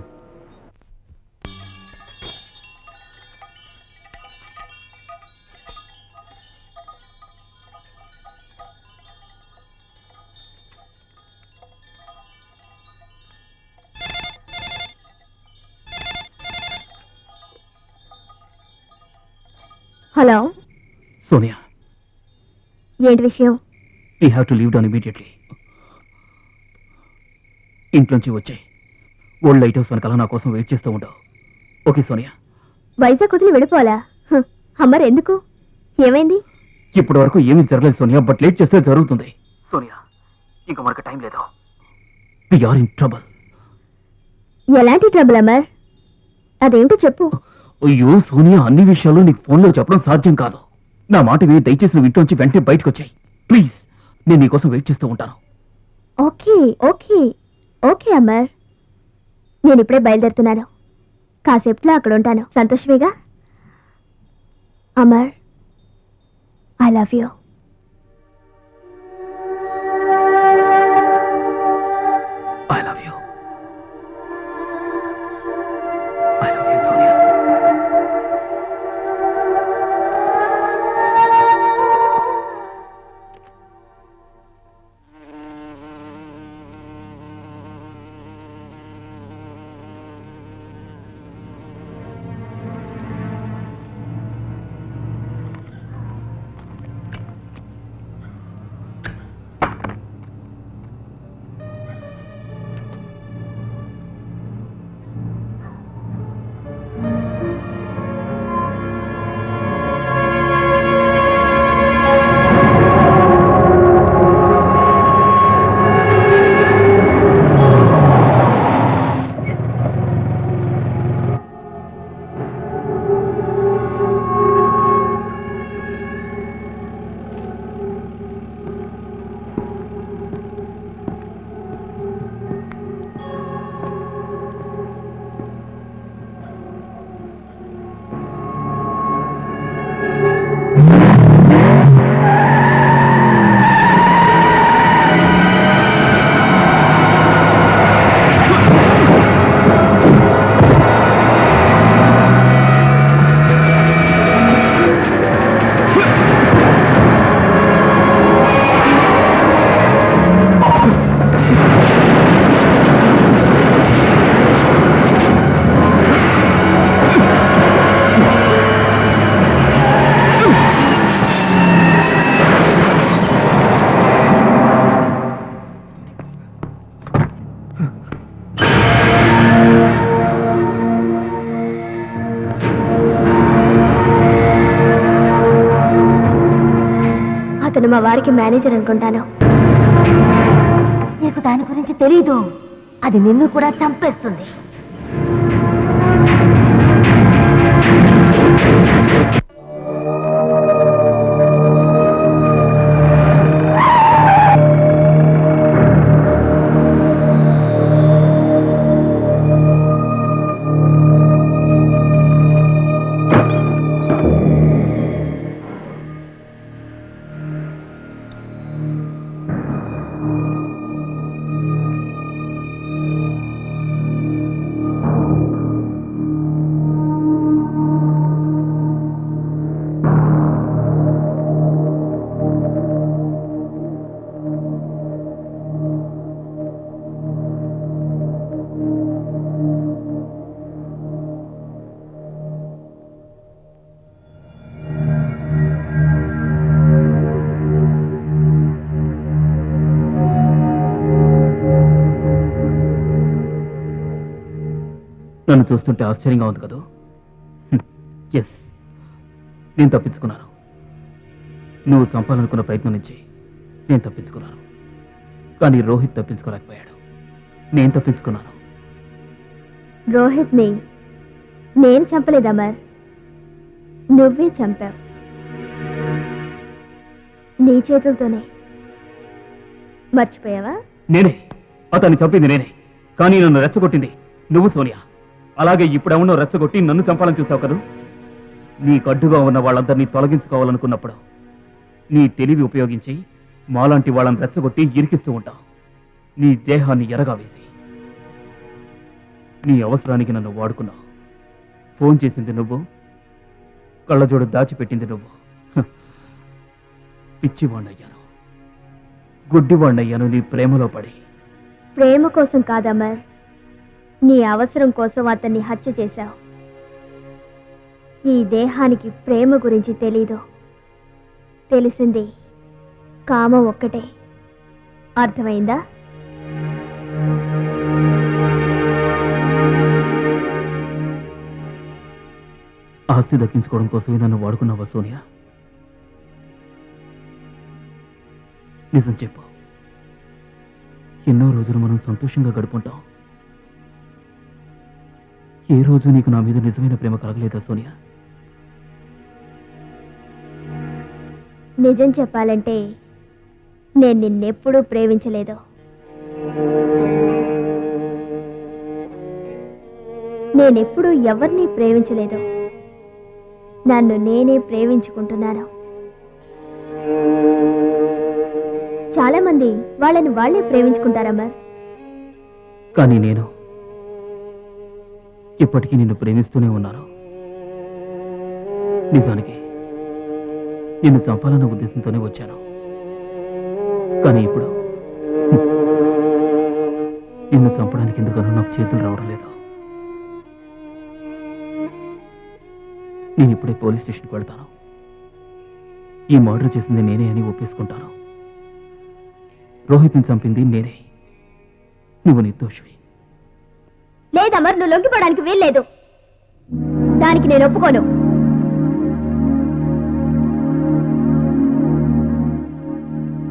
హలో సోనియా, ఏంటి విషయం? We have to leave down immediately. ఇంట్లోంచి వచ్చాయి. ఓల్డ్ లైట్ హౌస్ వెనకాల నా కోసం వెయిట్ చేస్తూ ఉండవు. ఓకే సోనియా? వైజాగ్ వదిలి వెళ్ళిపోవాలా? అమ్మర్ ఎందుకు? ఏమైంది? ఇప్పటి వరకు ఏమీ జరగలేదు సోనియా, బట్ లేట్ చేస్తే జరుగుతుంది. సోనియా, ఇంకా మనకు టైం లేదు. We are in trouble. ఎలాంటి ట్రబుల్ అమర్? అదేంటో చెప్పు. అయ్యో సోనియా, అన్ని విషయాలు నీకు ఫోన్లో చెప్పడం సాధ్యం కాదు. నా మాట విని దయచేసి నువ్వు ఇంట్లోంచి వెంటనే బయటకు వచ్చాయి ప్లీజ్. నేను నీకోసం వెయిట్ చేస్తూ ఉంటాను. ఓకే ఓకే ఓకే అమర్, నేను ఇప్పుడే బయలుదేరుతున్నాను. కాసేపులో అక్కడ ఉంటాను. సంతోషమేగా? Amar, I love you. I love you. I love you Sonia. అతను మా వారికి మేనేజర్ అనుకుంటాను. నీకు దాని గురించి తెలీదు. అది నిన్ను కూడా చంపేస్తుంది. నన్ను చూస్తుంటే ఆశ్చర్యంగా ఉంది కదా? ఎస్, నేను తప్పించుకున్నాను. నువ్వు చంపాలనుకున్న ప్రయత్నం నుంచి నేను తప్పించుకున్నాను. కానీ రోహిత్ తప్పించుకోలేకపోయాడు. నేను తప్పించుకున్నాను. రోహిత్ని నేను చంపలేదు అమర్, నువ్వే చంపావు. నీ చేతులతోనే. మర్చిపోయావా? నేనే అతన్ని చంపింది నేనే. కానీ నన్ను రెచ్చగొట్టింది నువ్వు సోనియా. అలాగే ఇప్పుడెవనో రెచ్చగొట్టి నన్ను చంపాలని చూసావు కదా. నీకు అడ్డుగా ఉన్న వాళ్ళందరినీ తొలగించుకోవాలనుకున్నప్పుడు నీ తెలివి ఉపయోగించి మాలాంటి వాళ్ళని రెచ్చగొట్టి ఇరికిస్తూ ఉంటావు. నీ దేహాన్ని ఎరగా వేసి నీ అవసరానికి నన్ను వాడుకున్నావు. ఫోన్ చేసింది నువ్వు, కళ్ళజోడు దాచిపెట్టింది నువ్వు. పిచ్చివాణ్ణయ్యాను, గుడ్డివాణ్ణయ్యాను నీ ప్రేమలో పడి. ప్రేమ కోసం కాదమర్, నీ అవసరం కోసం అతన్ని హత్య చేశావు. ఈ దేహానికి ప్రేమ గురించి తెలీదు. తెలిసింది కామం ఒక్కటే. అర్థమైందా? ఆస్తి దక్కించుకోవడం కోసమే నన్ను వాడుకున్నావా సోనియా? నిజం చెప్పు. ఎన్నో రోజులు మనం సంతోషంగా గడుపుంటాం. ఏ రోజు నీకు నా మీద నిజమైన ప్రేమ కలగలేదా సోనియా? నిజం చెప్పాలంటే నేను నిన్నెప్పుడూ ప్రేమించలేదు. నేనెప్పుడూ ఎవరిని ప్రేమించలేదు. నన్ను నేనే ప్రేమించుకుంటున్నాను. చాలా మంది వాళ్ళని వాళ్ళే ప్రేమించుకుంటారమ్మా. కానీ నేను ఇప్పటికీ నిన్ను ప్రేమిస్తూనే ఉన్నాను. నిజానికి నిన్ను చంపాలన్న ఉద్దేశంతోనే వచ్చాను. కానీ ఇప్పుడు నిన్ను చంపడానికి ఎందుకనో నాకు చేతులు రావడం లేదు. నేను ఇప్పుడే పోలీస్ స్టేషన్కి వెళ్తాను. ఈ మర్డర్ చేసింది నేనే అని ఒప్పేసుకుంటాను. రోహిత్ని చంపింది నేనే. నువ్వు నిర్దోషివి. లేదమర్, నువ్వు లొంగిపోవడానికి వీల్లేదు. దానికి నేను ఒప్పుకోను.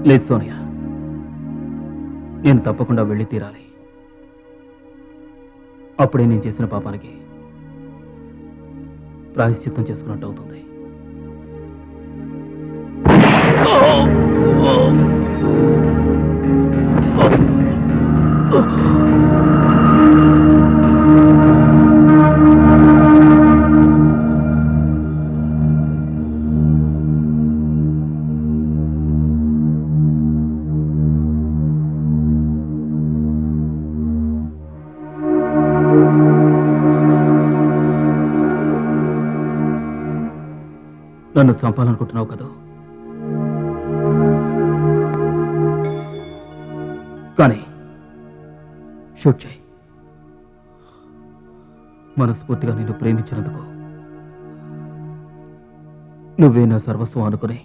లేదు సోనియా, నేను తప్పకుండా వెళ్ళి తీరాలి. అప్పుడే నేను చేసిన పాపానికి ప్రాయశ్చిత్తం చేసుకున్నట్టు అవుతుంది. నన్ను చంపాలనుకుంటున్నావు కదా? కానీ షూట్ చేయి. మనస్ఫూర్తిగా నిన్ను ప్రేమించినందుకు, నువ్వే నా సర్వస్వం అనుకుని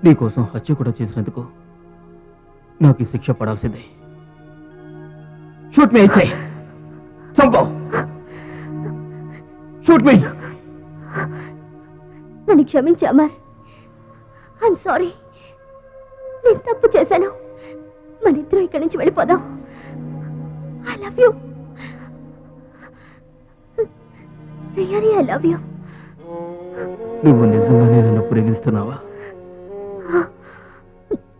నీకోసం హత్య కూడా చేసినందుకు నాకు ఈ శిక్ష పడాల్సిందే. షూట్ మీ. అయితే చంపావు. షూట్ మీ. నన్ను క్షమించు అమర్. I'm sorry. నేను తప్పు చేశాను. మన ఇద్దరం ఇక్కడి నుంచి వెళ్ళిపోదాం. I love you. Really I love you. నువ్వు నిజంగానే నన్ను ప్రేమిస్తున్నావా?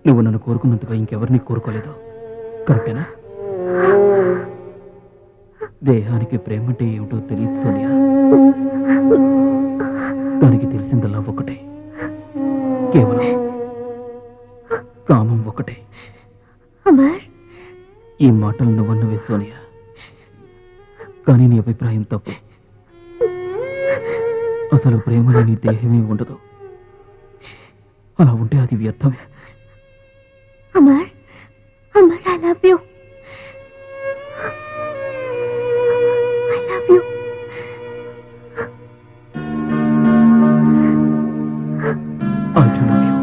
నువ్వు నన్ను కోరుకున్నంతగా ఇంకెవరిని కోరుకోలేదు, కరెక్టేనా? దేహానికి ప్రేమ అంటే ఏమిటో తెలియదు సోనియా. దానికి తెలిసిందల్లా ఒకటే, కేవలం కామం ఒకటే. అమర్, ఈ మాటలు నువ్వన్నవే సోనియా, కానీ నీ అభిప్రాయం తప్పు. అసలు ప్రేమలో నీ దేహమే ఉండదు. అలా ఉంటే అది వ్యర్థమే. Amar, Amar, I love you. I love you. I do love you.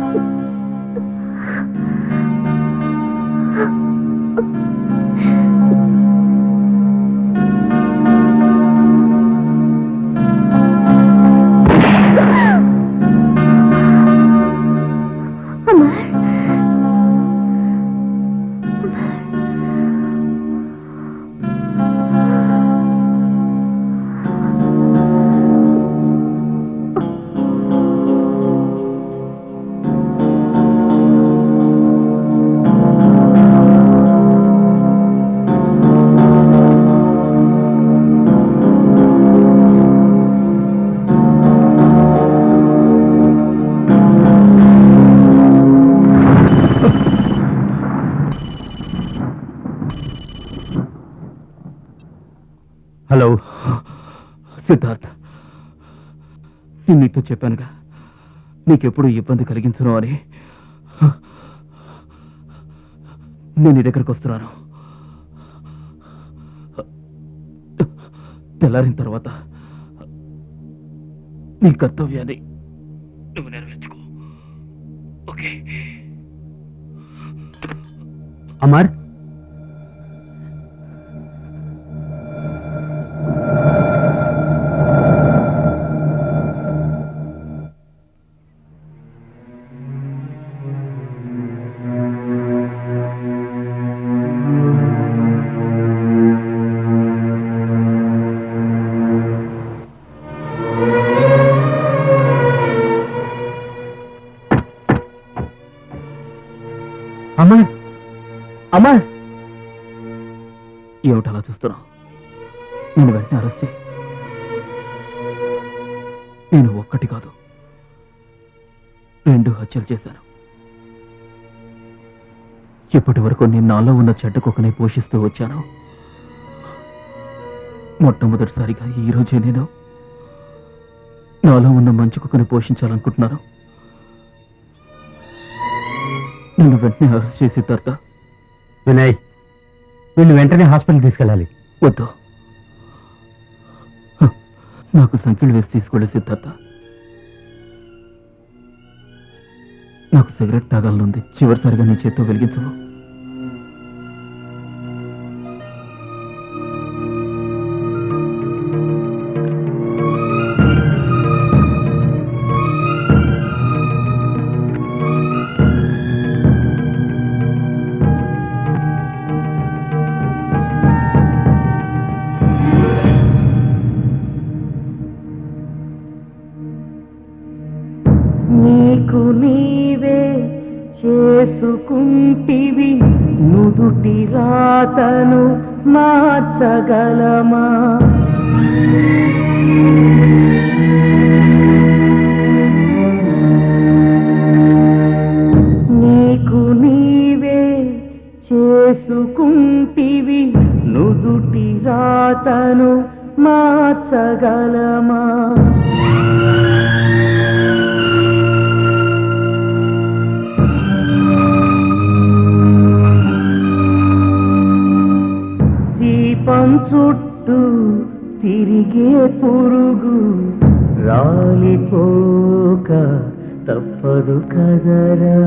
Siddharth, నేను నీతో చెప్పానుగా నీకెప్పుడు ఇబ్బంది కలిగించను అని. నేను నీ దగ్గరకు వస్తున్నాను. తెల్లారిన తర్వాత నీ కర్తవ్యాన్ని నువ్వు నెరవేర్చుకో. ఓకే అమర్, అమర్, అమర్, ఏమిటి అలా చూస్తున్నావు? నేను వెంటనే అరెస్ట్ చేయి. నేను ఒక్కటి కాదు 2 హత్యలు చేశాను. ఇప్పటి వరకు నేను నాలో ఉన్న చెడ్డ కుక్కనే పోషిస్తూ వచ్చాను. మొట్టమొదటిసారిగా ఈ రోజే నేను నాలో ఉన్న మంచి కుక్కని పోషించాలనుకుంటున్నాను. నన్ను వెంటనే అరెస్ట్ చేసి తర్వాత వినయ్, వీళ్ళు వెంటనే హాస్పిటల్ తీసుకెళ్ళాలి. వద్దు, నాకు సంఖ్యలు వేసి తీసుకెళ్ళి సిద్ధార్థ. నాకు సిగరెట్ తాగాలనుంది. చివరిసారిగా నీ చేత్తో వెలిగించవు. నీకు నీవే చేసుకుంటివి నుదుటి రాతను మార్చగలమా? నీకు నీవే చేసుకుంటివి నుదుటి రాతను మార్చగలమా? దీపం చుట్టూ తిరిగే పురుగు రాలిపోక తప్పదు కదరా.